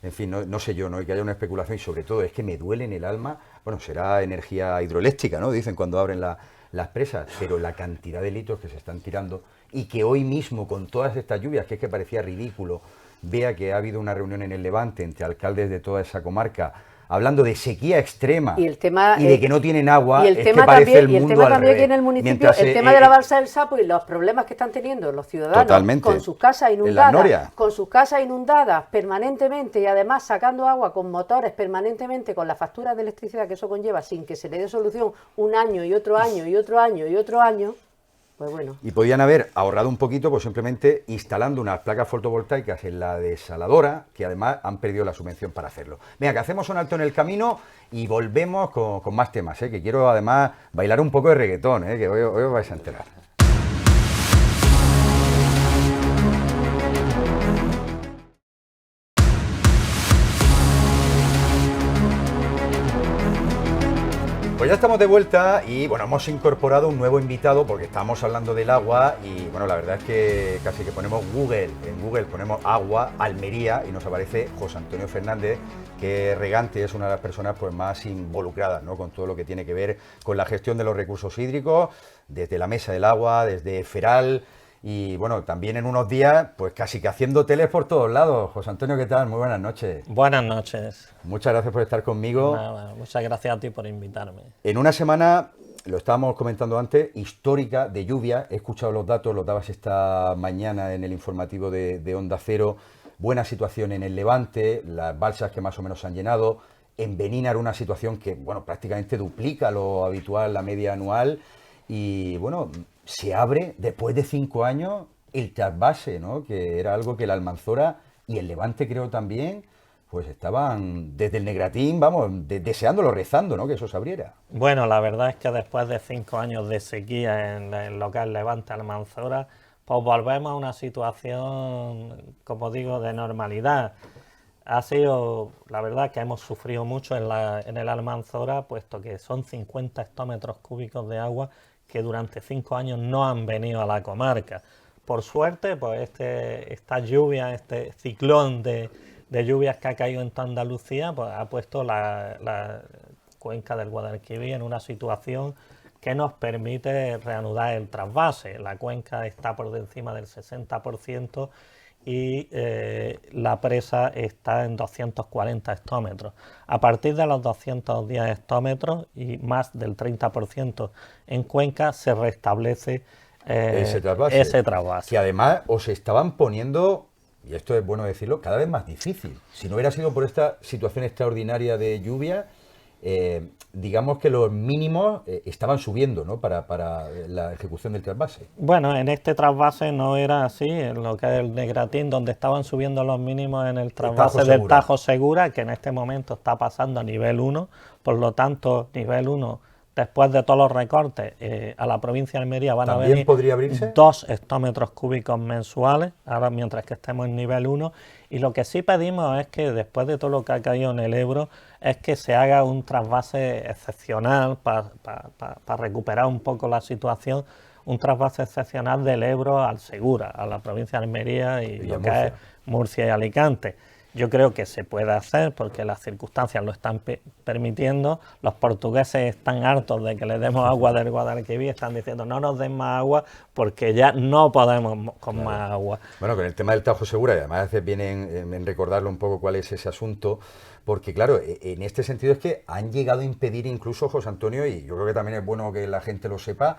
en fin, no sé yo, ¿no? Y que haya una especulación y sobre todo es que me duele en el alma, bueno, será energía hidroeléctrica, ¿no? Dicen cuando abren las presas, pero la cantidad de litros que se están tirando y que hoy mismo con todas estas lluvias, que es que parecía ridículo, vea que ha habido una reunión en el Levante entre alcaldes de toda esa comarca, hablando de sequía extrema y de que no tienen agua, y el es tema que parece también, el y el mundo tema al también revés. aquí en el municipio, Mientras, el tema de la balsa del Sapo y los problemas que están teniendo los ciudadanos Totalmente. con sus casas En las inundadas, norias. con sus casas inundadas permanentemente y además sacando agua con motores permanentemente, con la factura de electricidad que eso conlleva, sin que se le dé solución un año y otro año y otro año y otro año, pues bueno. Y podían haber ahorrado un poquito, pues simplemente instalando unas placas fotovoltaicas en la desaladora, que además han perdido la subvención para hacerlo. Venga, que hacemos un alto en el camino y volvemos con más temas, que quiero además bailar un poco de reggaetón, que hoy os vais a enterar. Pues ya estamos de vuelta y bueno, hemos incorporado un nuevo invitado porque estamos hablando del agua y bueno, la verdad es que casi que ponemos en Google ponemos agua, Almería y nos aparece José Antonio Fernández, que regante es una de las personas pues más involucradas, ¿no?, con todo lo que tiene que ver con la gestión de los recursos hídricos, desde la Mesa del Agua, desde Feral. Y bueno, también en unos días, pues casi que haciendo teles por todos lados. José Antonio, ¿qué tal? Muy buenas noches. Buenas noches. Muchas gracias por estar conmigo. Nada, muchas gracias a ti por invitarme. En una semana, lo estábamos comentando antes, histórica de lluvia. He escuchado los datos, los dabas esta mañana en el informativo de Onda Cero. Buena situación en el Levante, las balsas que más o menos se han llenado. En Benínar una situación que, bueno, prácticamente duplica lo habitual, la media anual. Y bueno, se abre después de 5 años el trasvase, ¿no?, que era algo que la Almanzora y el Levante, creo también, pues estaban desde el Negratín, vamos, deseándolo, rezando, ¿no?, que eso se abriera. Bueno, la verdad es que después de 5 años de sequía en lo que es Levante Almanzora, pues volvemos a una situación, como digo, de normalidad. Ha sido, la verdad, que hemos sufrido mucho en el Almanzora, puesto que son 50 hectómetros cúbicos de agua que durante 5 años no han venido a la comarca. Por suerte, pues esta lluvia, este ciclón de lluvias que ha caído en toda Andalucía, pues ha puesto la cuenca del Guadalquivir en una situación que nos permite reanudar el trasvase. La cuenca está por encima del 60% y la presa está en 240 hectómetros. A partir de los 210 hectómetros y más del 30% en Cuenca se restablece ese trasvase. Que además os estaban poniendo, y esto es bueno decirlo, cada vez más difícil. Si no hubiera sido por esta situación extraordinaria de lluvia, digamos que los mínimos estaban subiendo, ¿no?, para la ejecución del trasvase. Bueno, en este trasvase no era así, en lo que es el Negratín, donde estaban subiendo los mínimos en el trasvase del Tajo Segura, que en este momento está pasando a nivel 1, por lo tanto, nivel 1, después de todos los recortes, a la provincia de Almería van a venir podría abrirse 2 hectómetros cúbicos mensuales, ahora mientras que estemos en nivel 1, y lo que sí pedimos es que después de todo lo que ha caído en el Ebro, es que se haga un trasvase excepcional para recuperar un poco la situación, un trasvase excepcional del Ebro al Segura, a la provincia de Almería y lo que es Murcia y Alicante. Yo creo que se puede hacer porque las circunstancias lo están permitiendo. Los portugueses están hartos de que les demos agua del Guadalquivir, están diciendo no nos den más agua porque ya no podemos con más agua. Bueno, con el tema del Tajo Segura, y además hace bien en recordarlo un poco cuál es ese asunto, porque claro, en este sentido es que han llegado a impedir incluso, José Antonio, y yo creo que también es bueno que la gente lo sepa,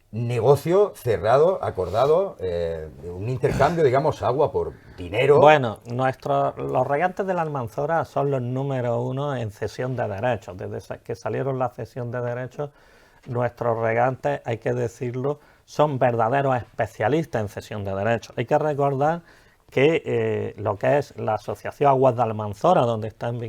negocio cerrado, acordado, un intercambio, digamos, agua por dinero. Bueno, los regantes de la Almanzora son los número 1 en cesión de derechos. Desde que salieron la cesión de derechos, nuestros regantes, hay que decirlo, son verdaderos especialistas en cesión de derechos. Hay que recordar que lo que es la Asociación Aguas de Almanzora, donde están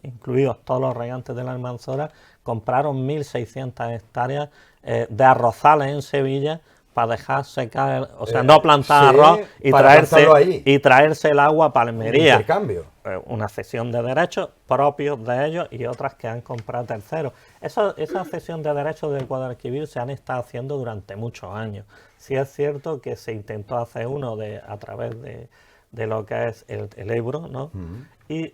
incluidos todos los regantes de la Almanzora, compraron 1.600 hectáreas de arrozales en Sevilla para dejar secar, o sea, no plantar arroz y traerse el agua para Almería. Intercambio. Una cesión de derechos propios de ellos y otras que han comprado terceros. Esa cesión de derechos del Guadalquivir se han estado haciendo durante muchos años. Sí es cierto que se intentó hacer uno a través de lo que es el Ebro, ¿no? Y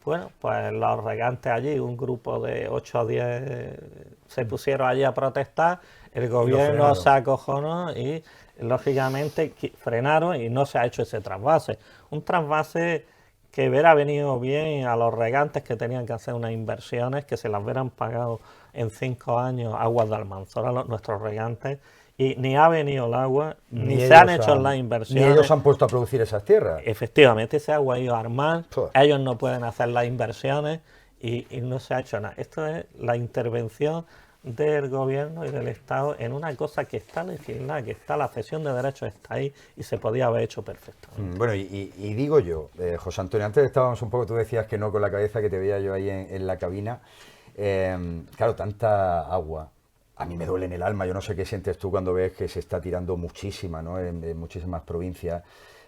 bueno, pues los regantes allí, un grupo de 8 o 10 se pusieron allí a protestar, el gobierno se acojonó y lógicamente frenaron y no se ha hecho ese trasvase. Un trasvase que hubiera venido bien a los regantes que tenían que hacer unas inversiones, que se las hubieran pagado en 5 años Aguas de Almanzora, nuestros regantes, y ni ha venido el agua, ni se han hecho las inversiones. Ni ellos han puesto a producir esas tierras. Efectivamente, ese agua ha ido a armar, ellos no pueden hacer las inversiones y no se ha hecho nada. Esto es la intervención del gobierno y del Estado en una cosa que está legislada, que está la cesión de derechos, está ahí y se podía haber hecho perfectamente. Bueno, y digo yo, José Antonio, antes estábamos un poco, tú decías que no con la cabeza, que te veía yo ahí en la cabina. Claro, tanta agua, a mí me duele en el alma, yo no sé qué sientes tú cuando ves que se está tirando muchísima, ¿no?, en muchísimas provincias.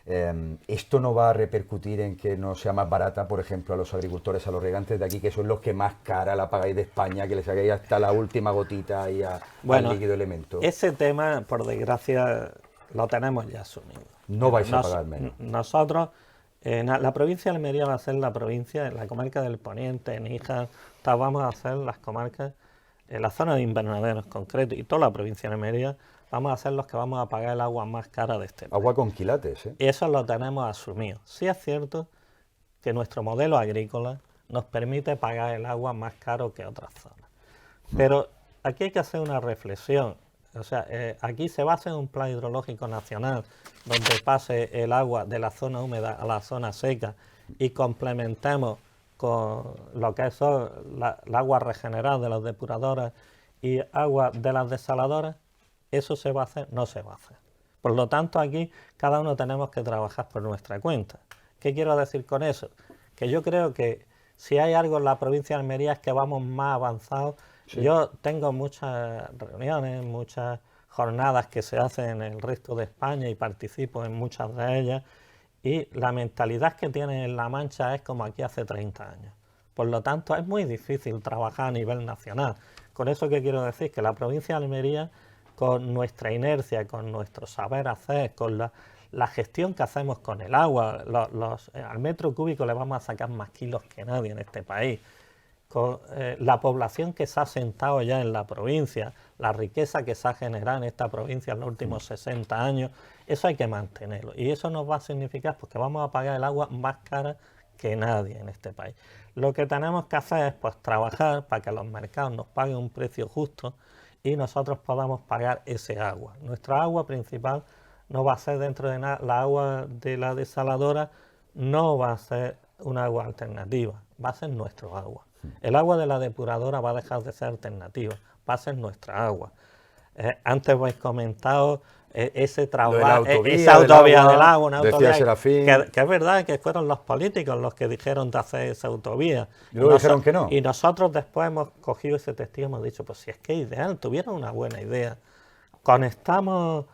¿Esto no va a repercutir en que no sea más barata, por ejemplo, a los agricultores, a los regantes de aquí, que son los que más cara la pagáis de España, que les hagáis hasta la última gotita y al líquido elemento? Ese tema, por desgracia, lo tenemos ya asumido. No vais a pagar menos. Nosotros, la provincia de Almería va a ser la provincia, en la comarca del Poniente, en Níjar, vamos a hacer las comarcas, en la zona de invernaderos en concreto, y toda la provincia de Almería, vamos a ser los que vamos a pagar el agua más cara de este país. Agua con quilates, ¿eh? Y eso lo tenemos asumido. Sí es cierto que nuestro modelo agrícola nos permite pagar el agua más caro que otras zonas. Pero aquí hay que hacer una reflexión. O sea, aquí se va a hacer un plan hidrológico nacional donde pase el agua de la zona húmeda a la zona seca y complementemos con lo que es el agua regenerada de las depuradoras y agua de las desaladoras. ¿Eso se va a hacer? No se va a hacer. Por lo tanto, aquí cada uno tenemos que trabajar por nuestra cuenta. ¿Qué quiero decir con eso? Que yo creo que si hay algo en la provincia de Almería es que vamos más avanzados. Sí. Yo tengo muchas reuniones, muchas jornadas que se hacen en el resto de España y participo en muchas de ellas, y la mentalidad que tienen en La Mancha es como aquí hace 30 años. Por lo tanto, es muy difícil trabajar a nivel nacional. Con eso, ¿qué quiero decir? Que la provincia de Almería, con nuestra inercia, con nuestro saber hacer, con la gestión que hacemos con el agua, al metro cúbico le vamos a sacar más kilos que nadie en este país. Con la población que se ha asentado ya en la provincia, la riqueza que se ha generado en esta provincia en los últimos 60 años, eso hay que mantenerlo. Y eso nos va a significar pues, que vamos a pagar el agua más cara que nadie en este país. Lo que tenemos que hacer es pues, trabajar para que los mercados nos paguen un precio justo y nosotros podamos pagar ese agua. Nuestra agua principal no va a ser dentro de la agua de la desaladora, no va a ser un agua alternativa, va a ser nuestro agua. El agua de la depuradora va a dejar de ser alternativa, va a ser nuestra agua. Antes habéis comentado ese trabajo, esa autovía del agua, una autovía que es verdad que fueron los políticos los que dijeron de hacer esa autovía. Y luego dijeron que no. Y nosotros después hemos cogido ese testigo y hemos dicho, pues si es que es ideal, tuvieron una buena idea. Conectamos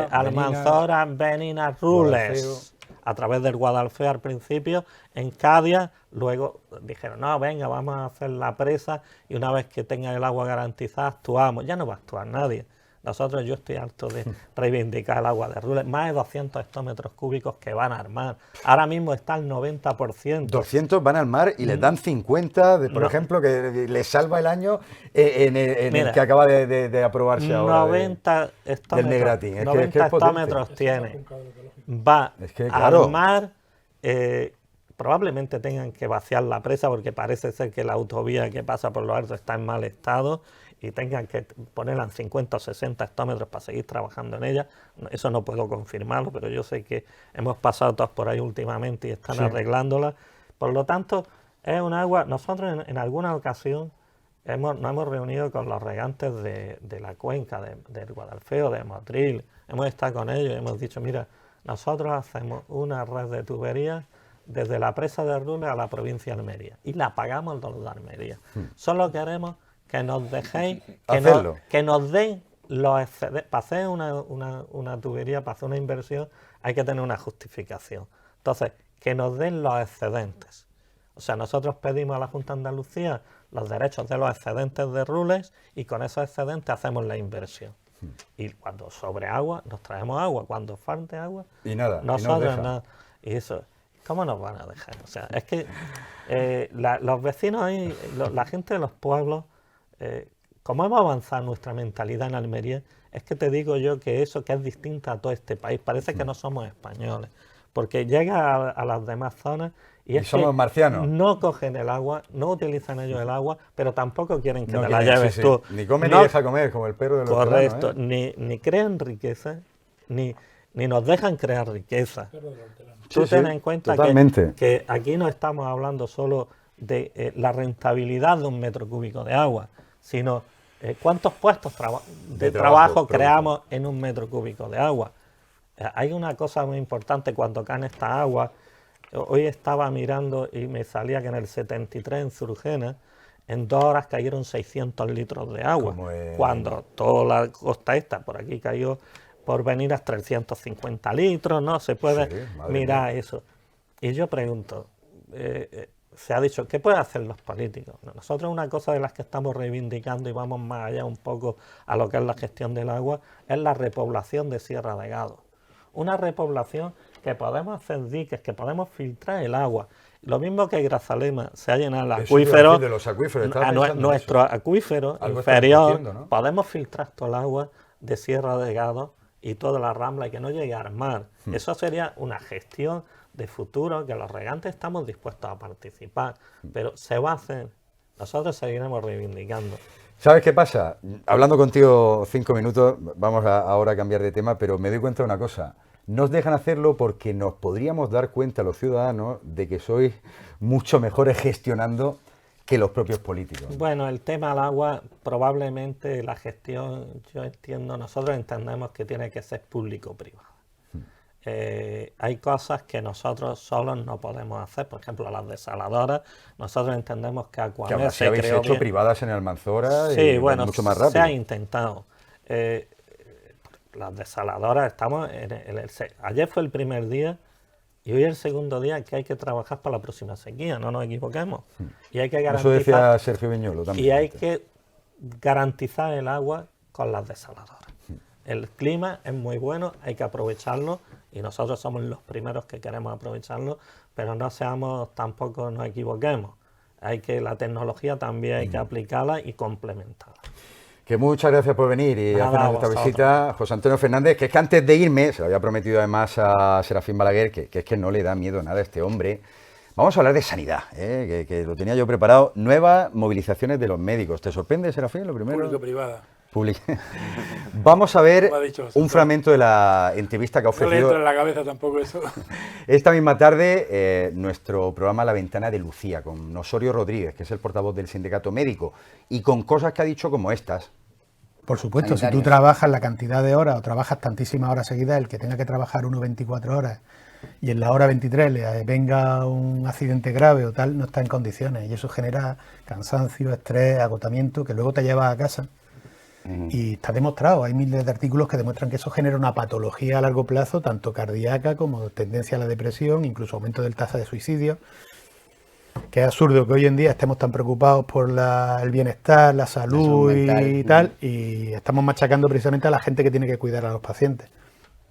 Almanzora, Beninas, Rules, a través del Guadalfeo al principio, en Cádiz, luego dijeron, no, venga, vamos a hacer la presa y una vez que tengan el agua garantizada, actuamos. Ya no va a actuar nadie. Nosotros, yo estoy harto de reivindicar el agua de Rules, más de 200 hectómetros cúbicos que van al mar. Ahora mismo está el 90%. 200 van al mar y les dan 50, por ejemplo, que les salva el año el que acaba de aprobarse ahora. 90 hectómetros, del Negratín. 90 hectómetros tiene. Va al mar, probablemente tengan que vaciar la presa porque parece ser que la autovía que pasa por los altos está en mal estado y tengan que ponerla en 50 o 60 hectómetros para seguir trabajando en ella. Eso no puedo confirmarlo, pero yo sé que hemos pasado todos por ahí últimamente y están arreglándola. Por lo tanto, es un agua. Nosotros en alguna ocasión nos hemos reunido con los regantes de la cuenca del Guadalfeo, de Motril. Hemos estado con ellos y hemos dicho, mira, nosotros hacemos una red de tuberías desde la presa de Rules a la provincia de Almería y la pagamos los de Almería. Solo queremos que nos dejéis, que nos den los excedentes. Para hacer una tubería, para hacer una inversión, hay que tener una justificación. Entonces, que nos den los excedentes. O sea, nosotros pedimos a la Junta de Andalucía los derechos de los excedentes de Rules y con esos excedentes hacemos la inversión. Y cuando sobre agua, nos traemos agua. Cuando falte agua, y nada, nosotros nada. Y eso, ¿cómo nos van a dejar? O sea, es que los vecinos ahí, la gente de los pueblos, como hemos avanzado nuestra mentalidad en Almería, es que te digo yo que eso que es distinta a todo este país, parece que no somos españoles, porque llega a las demás zonas y es somos que marcianos. No cogen el agua, no utilizan ellos el agua, pero tampoco quieren que te la lleves tú. Ni comen ni deja comer, como el perro de los correcto, ni crean riqueza, ni nos dejan crear riqueza. Tú ten en cuenta que aquí no estamos hablando solo de la rentabilidad de un metro cúbico de agua, sino cuántos puestos de trabajo creamos en un metro cúbico de agua. Hay una cosa muy importante cuando caen esta agua. Hoy estaba mirando y me salía que en el 73 en Surgena, en 2 horas cayeron 600 litros de agua. Cuando toda la costa esta, por aquí cayó por venir a 350 litros, ¿no? Se puede Sí, madre mirar mía. eso. Y yo pregunto, se ha dicho, ¿qué pueden hacer los políticos? Nosotros una cosa de las que estamos reivindicando y vamos más allá un poco a lo que es la gestión del agua, es la repoblación de Sierra de Gádor. Una repoblación que podemos hacer diques, que podemos filtrar el agua. Lo mismo que Grazalema se ha llenado el Eso iba a acuífero, decir de los acuíferos, estaba pensando en nuestro eso. acuífero Algo están inferior, haciendo, ¿no? podemos filtrar todo el agua de Sierra de Gádor y toda la rambla y que no llegue al mar. Eso sería una gestión de futuro que los regantes estamos dispuestos a participar, pero se va a hacer. Nosotros seguiremos reivindicando. ¿Sabes qué pasa? Hablando contigo 5 minutos, vamos ahora a cambiar de tema, pero me doy cuenta de una cosa. Nos dejan hacerlo porque nos podríamos dar cuenta los ciudadanos de que sois mucho mejores gestionando que los propios políticos. Bueno, el tema del agua, probablemente la gestión, yo entiendo, nosotros entendemos que tiene que ser público-privada. Hay cosas que nosotros solos no podemos hacer, por ejemplo, las desaladoras, nosotros entendemos que Que Aquamed ahora sí se habéis creó hecho bien. privadas en Almanzora Sí, y bueno, mucho más se ha rápido. intentado. Las desaladoras, estamos ayer fue el primer día y hoy es el segundo día que hay que trabajar para la próxima sequía, no nos equivoquemos. Y hay que Eso garantizar, decía Sergio Viñolo también. y hay que garantizar el agua con las desaladoras. El clima es muy bueno, hay que aprovecharlo y nosotros somos los primeros que queremos aprovecharlo, pero no seamos, tampoco nos equivoquemos. La tecnología también hay que aplicarla y complementarla. Que muchas gracias por venir y Nada, hacernos esta vosotros. visita, José Antonio Fernández, que es que antes de irme, se lo había prometido además a Serafín Balaguer, que es que no le da miedo nada a este hombre. Vamos a hablar de sanidad, que lo tenía yo preparado. Nuevas movilizaciones de los médicos. ¿Te sorprende, Serafín, lo primero? Público-privada. Vamos a ver Como ha dicho José un Antonio. fragmento de la entrevista que ha No le ofrecido entra en la cabeza tampoco eso. esta misma tarde nuestro programa La Ventana de Lucía, con Osorio Rodríguez, que es el portavoz del sindicato médico, y con cosas que ha dicho como estas. Por supuesto, si tú Sanitarias. trabajas la cantidad de horas o trabajas tantísimas horas seguidas, el que tenga que trabajar 24 horas y en la hora 23 le venga un accidente grave o tal, no está en condiciones. Y eso genera cansancio, estrés, agotamiento, que luego te llevas a casa. Y está demostrado, hay miles de artículos que demuestran que eso genera una patología a largo plazo, tanto cardíaca como tendencia a la depresión, incluso aumento del tasa de suicidio. Que es absurdo que hoy en día estemos tan preocupados por el bienestar, la salud mental. y tal, y estamos machacando precisamente a la gente que tiene que cuidar a los pacientes.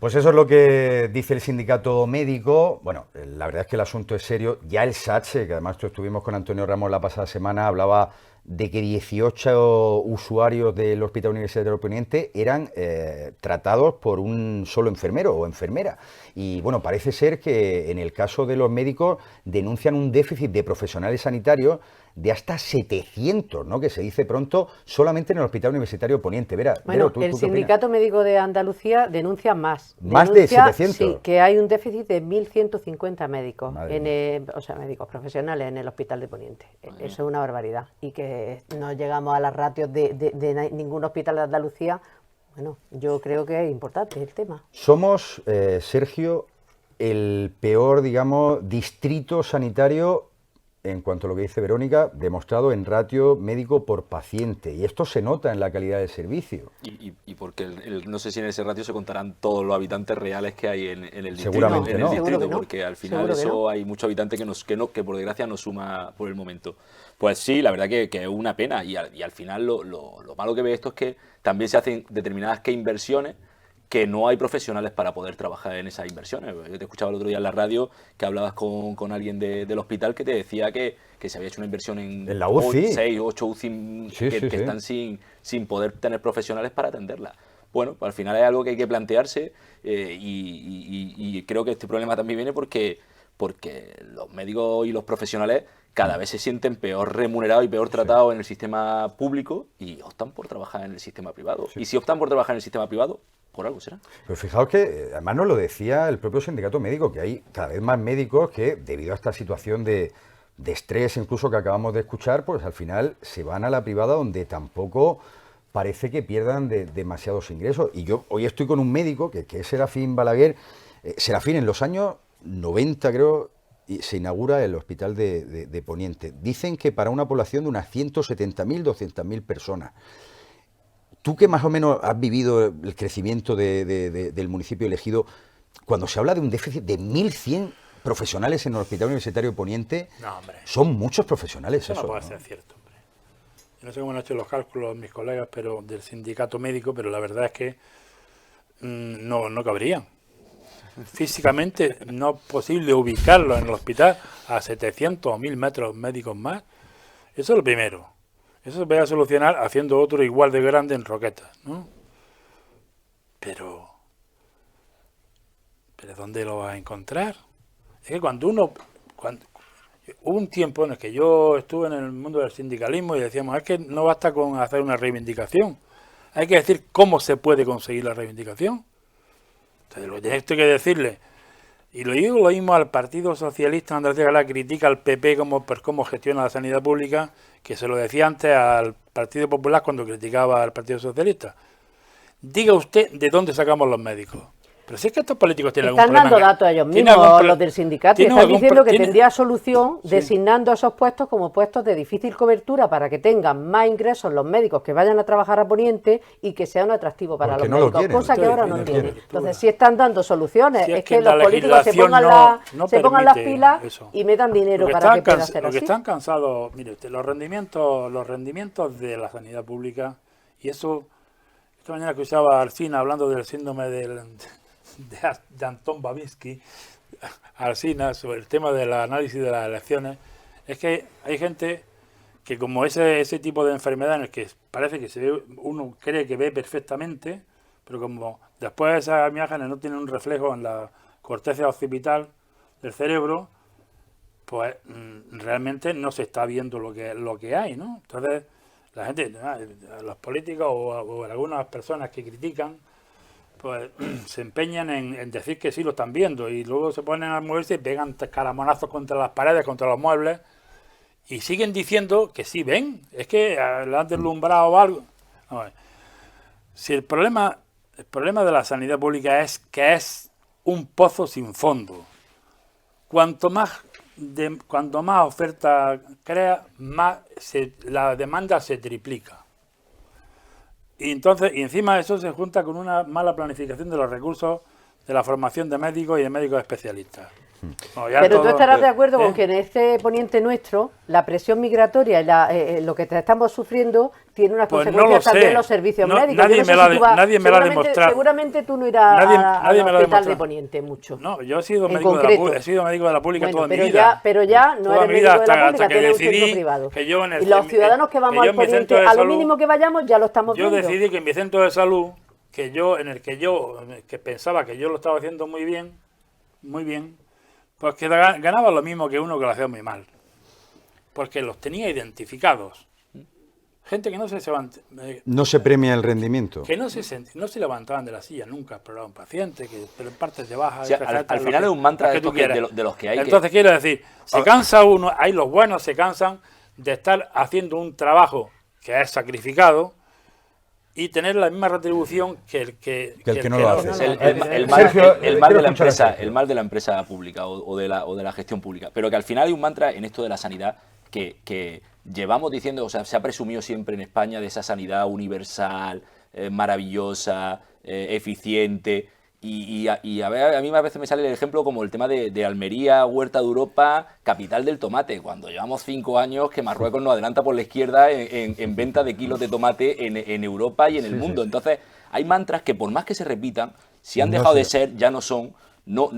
Pues eso es lo que dice el sindicato médico. Bueno, la verdad es que el asunto es serio. Ya el SATSE, que además estuvimos con Antonio Ramos la pasada semana, hablaba de que 18 usuarios del Hospital Universitario del Poniente eran tratados por un solo enfermero o enfermera. Y bueno, parece ser que en el caso de los médicos denuncian un déficit de profesionales sanitarios de hasta 700, ¿no? Que se dice pronto, solamente en el Hospital Universitario Poniente. Vera, Bueno, Vero, ¿tú el qué opinas? Sindicato Médico de Andalucía denuncia más. ¿Más de Denuncia, 700? Sí, que hay un déficit de 1.150 médicos, Madre o sea, médicos profesionales en el Hospital de Poniente. Eso es una barbaridad. Y que no llegamos a las ratios de ningún hospital de Andalucía. Bueno, yo creo que es importante el tema. Somos, Sergio, el peor, digamos, distrito sanitario en cuanto a lo que dice Verónica, demostrado en ratio médico por paciente. Y esto se nota en la calidad del servicio. Y porque no sé si en ese ratio se contarán todos los habitantes reales que hay en el distrito. Seguramente en el no. distrito, Seguro que no. porque al final Seguro que eso no. hay muchos habitantes que por desgracia no suma por el momento. Pues sí, la verdad que es una pena. Y al final lo malo que ve esto es que también se hacen determinadas inversiones que no hay profesionales para poder trabajar en esas inversiones. Yo te escuchaba el otro día en la radio que hablabas con alguien del hospital que te decía que se había hecho una inversión en la UCI. 6 o 8 UCI que están sin poder tener profesionales para atenderla. Bueno, pues al final es algo que hay que plantearse y creo que este problema también viene porque los médicos y los profesionales cada vez se sienten peor remunerados y peor tratados en el sistema público y optan por trabajar en el sistema privado. Y si optan por trabajar en el sistema privado, por algo será. Pero fijaos que, además nos lo decía el propio sindicato médico, que hay cada vez más médicos que, debido a esta situación de estrés incluso que acabamos de escuchar, pues al final se van a la privada donde tampoco parece que pierdan demasiados ingresos. Y yo hoy estoy con un médico, que es Serafín Balaguer. Serafín, en los años 90 creo, se inaugura el Hospital de Poniente. Dicen que para una población de unas 170.000, 200.000 personas. tú que más o menos has vivido el crecimiento del municipio elegido, cuando se habla de un déficit de 1.100 profesionales en el Hospital Universitario de Poniente, No, hombre. son muchos profesionales Eso no eso, puede ¿no? ser cierto, hombre. Yo no sé cómo han hecho los cálculos mis colegas pero del sindicato médico, pero la verdad es que no cabrían. Físicamente no es posible ubicarlo en el hospital a 700 o 1.000 metros médicos más. Eso es lo primero. Eso se puede solucionar haciendo otro igual de grande en Roquetas, ¿no? Pero ¿dónde lo vas a encontrar? Es que hubo un tiempo en el que yo estuve en el mundo del sindicalismo y decíamos, es que no basta con hacer una reivindicación, hay que decir cómo se puede conseguir la reivindicación. Entonces lo que tienes que decirle, y lo digo lo mismo al Partido Socialista, Andrés de Gala critica al PP cómo gestiona la sanidad pública, que se lo decía antes al Partido Popular cuando criticaba al Partido Socialista. Diga usted de dónde sacamos los médicos. Pero si es que estos políticos tienen algún Están problema. dando datos a ellos mismos, los del sindicato, y están diciendo que tendría solución designando esos puestos como puestos de difícil cobertura para que tengan más ingresos los médicos que vayan a trabajar a Poniente y que sea un atractivo para Porque los no lo médicos, quieren. cosa que ahora no No tienen. quieren. Entonces, si están dando soluciones, Si es es que que los la políticos se pongan, legislación no se pongan las permite pilas eso. y metan dinero Lo que para que están pueda ser lo que así. están cansados, mire usted, los rendimientos de la sanidad pública, y eso, esta mañana escuchaba a Alsina hablando del síndrome de Anton Babinski, Alsina, sobre el tema del análisis de las elecciones, es que hay gente que como ese tipo de enfermedad en el que parece que se ve, uno cree que ve perfectamente, pero como después esas imágenes no tienen un reflejo en la corteza occipital del cerebro, pues realmente no se está viendo lo que hay, ¿no? Entonces, la gente, los políticos o algunas personas que critican, pues se empeñan en decir que sí lo están viendo y luego se ponen a moverse y pegan caramonazos contra las paredes, contra los muebles y siguen diciendo que sí ven, es que le han deslumbrado algo. A ver, si el problema de la sanidad pública es que es un pozo sin fondo, cuanto más oferta crea, más la demanda se triplica. Y encima eso se junta con una mala planificación de los recursos de la formación de médicos y de médicos especialistas. Bueno, pero tú estarás de acuerdo con que en este Poniente nuestro la presión migratoria y lo que estamos sufriendo tiene unas Pues consecuencias no lo también sé. en los servicios No, médicos. nadie Yo no sé me lo ha si tú vas- nadie me lo ha seguramente- demostrado. Seguramente tú no irás Nadie al me lo ha hospital de demostrado. Poniente mucho. No, yo he sido En médico concreto. he sido médico de la pública Bueno, toda mi pero vida. pero ya no Toda eres mi vida médico de la pública, que tienes un centro decidí privado. que yo Y los ciudadanos que vamos al Poniente, a lo mínimo que vayamos ya lo estamos yo viendo. decidí que en mi centro de salud, que pensaba que yo lo estaba haciendo muy bien, pues que ganaba lo mismo que uno que lo hacía muy mal. Porque los tenía identificados. Gente que no No se premia el rendimiento. que no se levantaban de la silla nunca, pero un paciente, pero en partes de baja. O sea, al final es un mantra de los que hay. Entonces quiero decir, se cansa uno, hay los buenos se cansan de estar haciendo un trabajo que es sacrificado y tener la misma retribución que el que no lo hace. El mal de la empresa pública o de la gestión pública. Pero que al final hay un mantra en esto de la sanidad que llevamos diciendo, o sea, se ha presumido siempre en España de esa sanidad universal, maravillosa, eficiente. Y a mí a veces me sale el ejemplo como el tema de Almería, Huerta de Europa, capital del tomate, cuando llevamos 5 años que Marruecos nos adelanta por la izquierda en venta de kilos de tomate en Europa y en el mundo. Entonces, hay mantras que por más que se repitan, si han dejado de ser, ya no son. No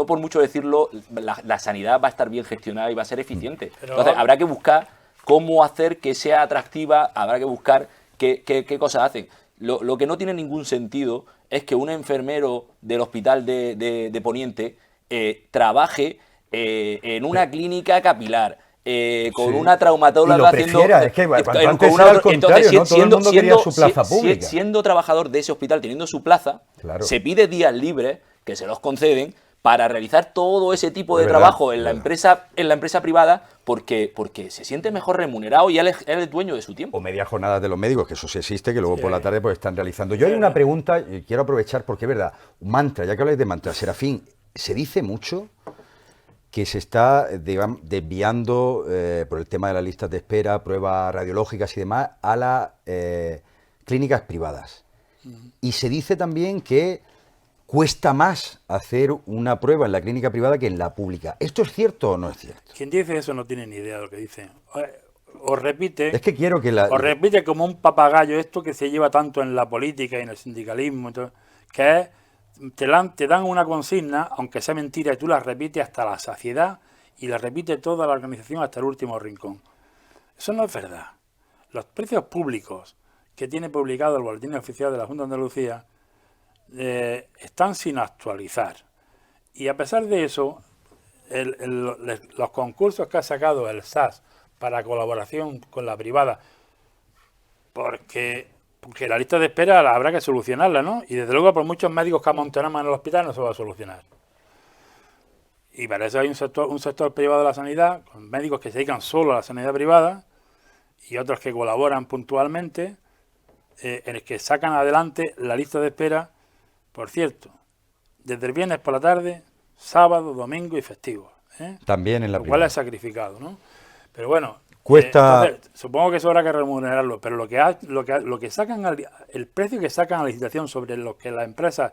por mucho decirlo, la sanidad va a estar bien gestionada y va a ser eficiente. Entonces, habrá que buscar cómo hacer que sea atractiva, habrá que buscar qué cosas hacen. Lo que no tiene ningún sentido es que un enfermero del hospital de Poniente trabaje en una clínica capilar, con una traumatóloga haciendo... Es que antes era al contrario, ¿no? Todo el mundo quería su plaza pública. Siendo trabajador de ese hospital, teniendo su plaza, claro, se pide días libres, que se los conceden, para realizar todo ese tipo de trabajo en la empresa privada, porque se siente mejor remunerado y él es el dueño de su tiempo. O media jornada de los médicos, que eso sí existe, que luego por la tarde pues están realizando. Yo hay una pregunta, y quiero aprovechar porque es verdad, un mantra, ya que habláis de mantra, Serafín, se dice mucho que se está desviando por el tema de las listas de espera, pruebas radiológicas y demás, a la clínicas privadas. Y se dice también que cuesta más hacer una prueba en la clínica privada que en la pública. ¿Esto es cierto o no es cierto? Quien dice eso no tiene ni idea de lo que dice. Os repite, Es que quiero que la... os repite como un papagayo esto que se lleva tanto en la política y en el sindicalismo, y todo, que es, te dan una consigna, aunque sea mentira, y tú la repites hasta la saciedad y la repite toda la organización hasta el último rincón. Eso no es verdad. Los precios públicos que tiene publicado el Boletín Oficial de la Junta de Andalucía están sin actualizar. Y a pesar de eso, los concursos que ha sacado el SAS para colaboración con la privada, porque la lista de espera habrá que solucionarla, ¿no? Y desde luego por muchos médicos que amontonamos en el hospital no se va a solucionar. Y para eso hay un sector privado de la sanidad, con médicos que se dedican solo a la sanidad privada y otros que colaboran puntualmente, en el que sacan adelante la lista de espera, por cierto, desde el viernes por la tarde, sábado, domingo y festivo. También en la lo cual privada. es sacrificado, ¿no? Pero bueno, Cuesta... entonces, supongo que eso habrá que remunerarlo, pero lo que sacan, el precio que sacan a la licitación sobre lo que las empresas,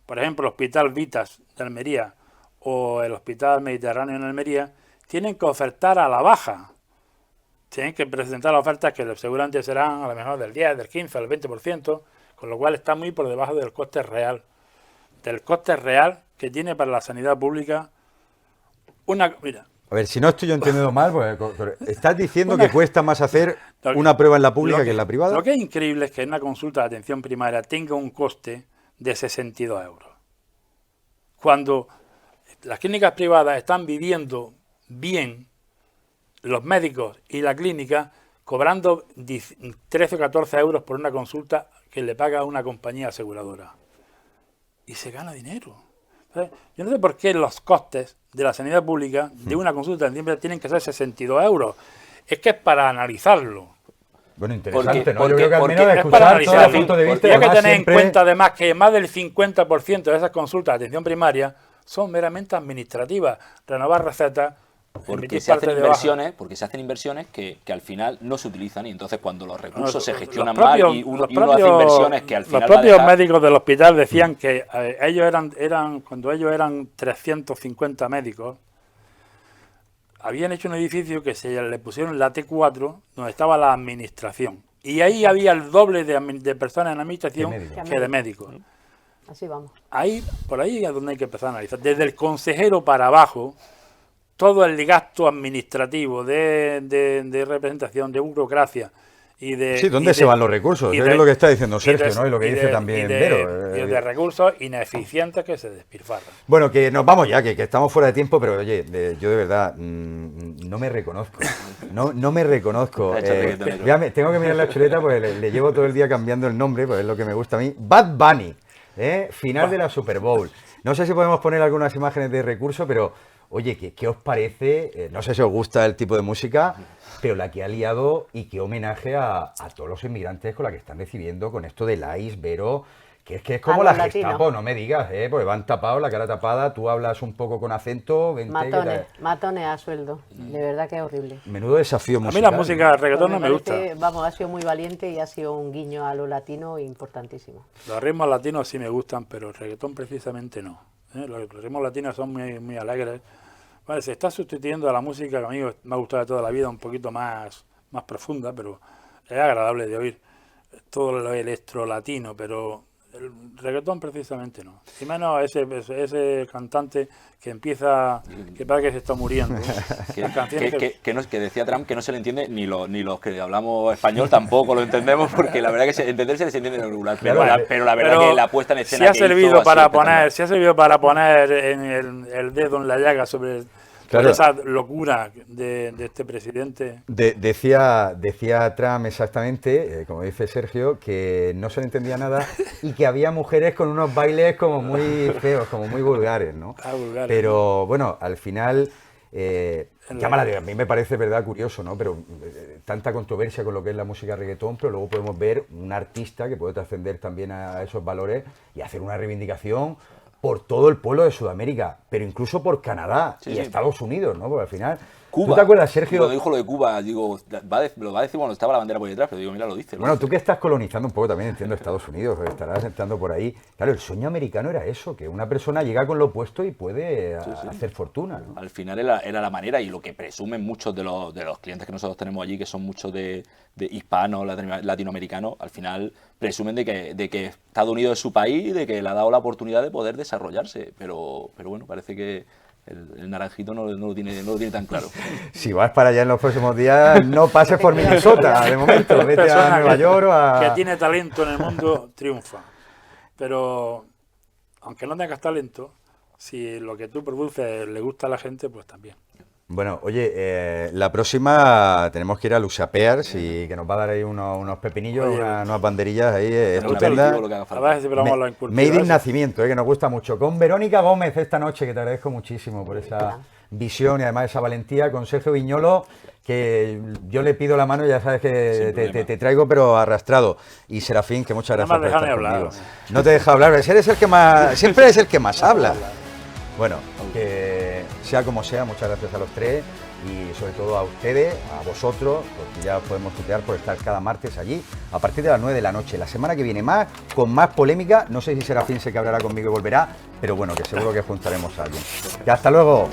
por ejemplo, el Hospital Vitas de Almería o el Hospital Mediterráneo en Almería, tienen que ofertar a la baja. Tienen que presentar ofertas que seguramente serán a lo mejor del 10, del 15, del 20%, con lo cual está muy por debajo del coste real. Del coste real que tiene para la sanidad pública mira. A ver, si no estoy yo entendiendo mal, pues, ¿estás diciendo que cuesta más hacer una prueba en la pública que en la privada? Lo que es increíble es que una consulta de atención primaria tenga un coste de 62 euros. Cuando las clínicas privadas están viviendo bien, los médicos y la clínica cobrando 13 o 14 euros por una consulta que le paga una compañía aseguradora. Y se gana dinero. ¿Sabes? Yo no sé por qué los costes de la sanidad pública de una consulta en tiempo tienen que ser 62 euros. Es que es para analizarlo. Bueno, interesante, Porque- ¿no? Yo creo que al porque menos es escuchar para todo el analizarlo. punto de vista... Y hay que además tener siempre- en cuenta además que más del 50% de esas consultas de atención primaria son meramente administrativas. Renovar recetas, Porque emitir se hacen parte de baja. inversiones que al final no se utilizan y entonces cuando los recursos se Los gestionan propios- mal y uno los hace propios- inversiones que al final Los va a propios dejar- médicos del hospital decían que ellos cuando ellos eran 350 médicos, habían hecho un edificio que se le pusieron la T4, donde estaba la administración. Y ahí había el doble de personas en administración De médicos. que de médicos. Así vamos. Por ahí es donde hay que empezar a analizar. Desde el consejero para abajo, todo el gasto administrativo de representación, de burocracia y de... Sí, ¿dónde se van los recursos? Es lo que está diciendo Sergio, ¿no? Y lo que dice también Vero. Y de recursos ineficientes que se despilfarran. Bueno, que nos vamos ya, que estamos fuera de tiempo, pero oye, yo de verdad no me reconozco. No me reconozco. Ha hecho reggaetonero. Tengo que mirar la chuleta, pues le llevo todo el día cambiando el nombre, pues es lo que me gusta a mí. Bad Bunny, final de la Super Bowl. No sé si podemos poner algunas imágenes de recurso, pero oye, ¿qué os parece? No sé si os gusta el tipo de música, pero la que ha liado y qué homenaje a todos los inmigrantes con la que están recibiendo con esto del ICE, Vero, que es como A la los latinos. Gestapo, no me digas, porque van tapados, la cara tapada, tú hablas un poco con acento, vente, Matones a sueldo. De verdad que es horrible. menudo desafío A mí musical. la música de reggaetón no me gusta. parece, vamos, ha sido muy valiente y ha sido un guiño a lo latino importantísimo. Los ritmos latinos sí me gustan, pero el reggaetón precisamente no. Los ritmos latinos son muy alegres. Vale, se está sustituyendo a la música que a mí me ha gustado de toda la vida, un poquito más profunda, pero es agradable de oír. Todo lo electro latino, pero el reggaetón precisamente no. Y menos ese cantante que empieza, que parece que se está muriendo. Las canciones que decía Trump que no se le entiende ni los que hablamos español tampoco lo entendemos porque la verdad que entenderse se entiende regular, pero la verdad que la puesta en escena si ha que hizo servido ha sido para espectacular. si ha servido para poner en el dedo en la llaga sobre Claro. esa locura de este presidente. Decía Trump exactamente, como dice Sergio, que no se le entendía nada y que había mujeres con unos bailes como muy feos, como muy vulgares, ¿no? Vulgares, Pero bueno, al final llama la atención. A mí me parece, verdad, curioso, ¿no? Pero tanta controversia con lo que es la música reggaetón, pero luego podemos ver un artista que puede trascender también a esos valores y hacer una reivindicación por todo el pueblo de Sudamérica, pero incluso por Canadá y Estados Unidos, ¿no? Porque al final Cuba. ¿Tú te acuerdas, Sergio? Cuando dijo lo de Cuba, digo, lo va a decir cuando estaba la bandera por detrás, pero digo, mira, lo dice. Bueno, tú que estás colonizando un poco también, entiendo, Estados Unidos, estarás entrando por ahí. Claro, el sueño americano era eso, que una persona llega con lo opuesto y puede hacer fortuna, ¿no? Al final era la manera, y lo que presumen muchos de los clientes que nosotros tenemos allí, que son muchos de hispanos, latinoamericanos, al final presumen de que Estados Unidos es su país y de que le ha dado la oportunidad de poder desarrollarse. Pero bueno, parece que el naranjito no lo tiene tan claro. Si vas para allá en los próximos días, no pases por Minnesota, de momento. Vete a Nueva York o a... Que tiene talento en el mundo, triunfa. Pero, aunque no tengas talento, si lo que tú produces le gusta a la gente, pues también. Bueno, oye, la próxima tenemos que ir a Lusapears y que nos va a dar ahí unos pepinillos, unas banderillas ahí estupendas. Made in Nacimiento, que nos gusta mucho. Con Verónica Gómez esta noche, que te agradezco muchísimo por esa visión y además esa valentía. Con Sergio Viñolo, que yo le pido la mano, ya sabes que te traigo pero arrastrado. Y Serafín, que muchas gracias por estar conmigo. No te deja hablar, eres el que más, siempre es el que más habla. Bueno, que sea como sea, muchas gracias a los tres y sobre todo a ustedes, a vosotros, porque ya podemos tutear por estar cada martes allí a partir de las 9 de la noche. La semana que viene más, con más polémica, no sé si Serafín se cabrará conmigo y volverá, pero bueno, que seguro que juntaremos a alguien. ¡Que hasta luego!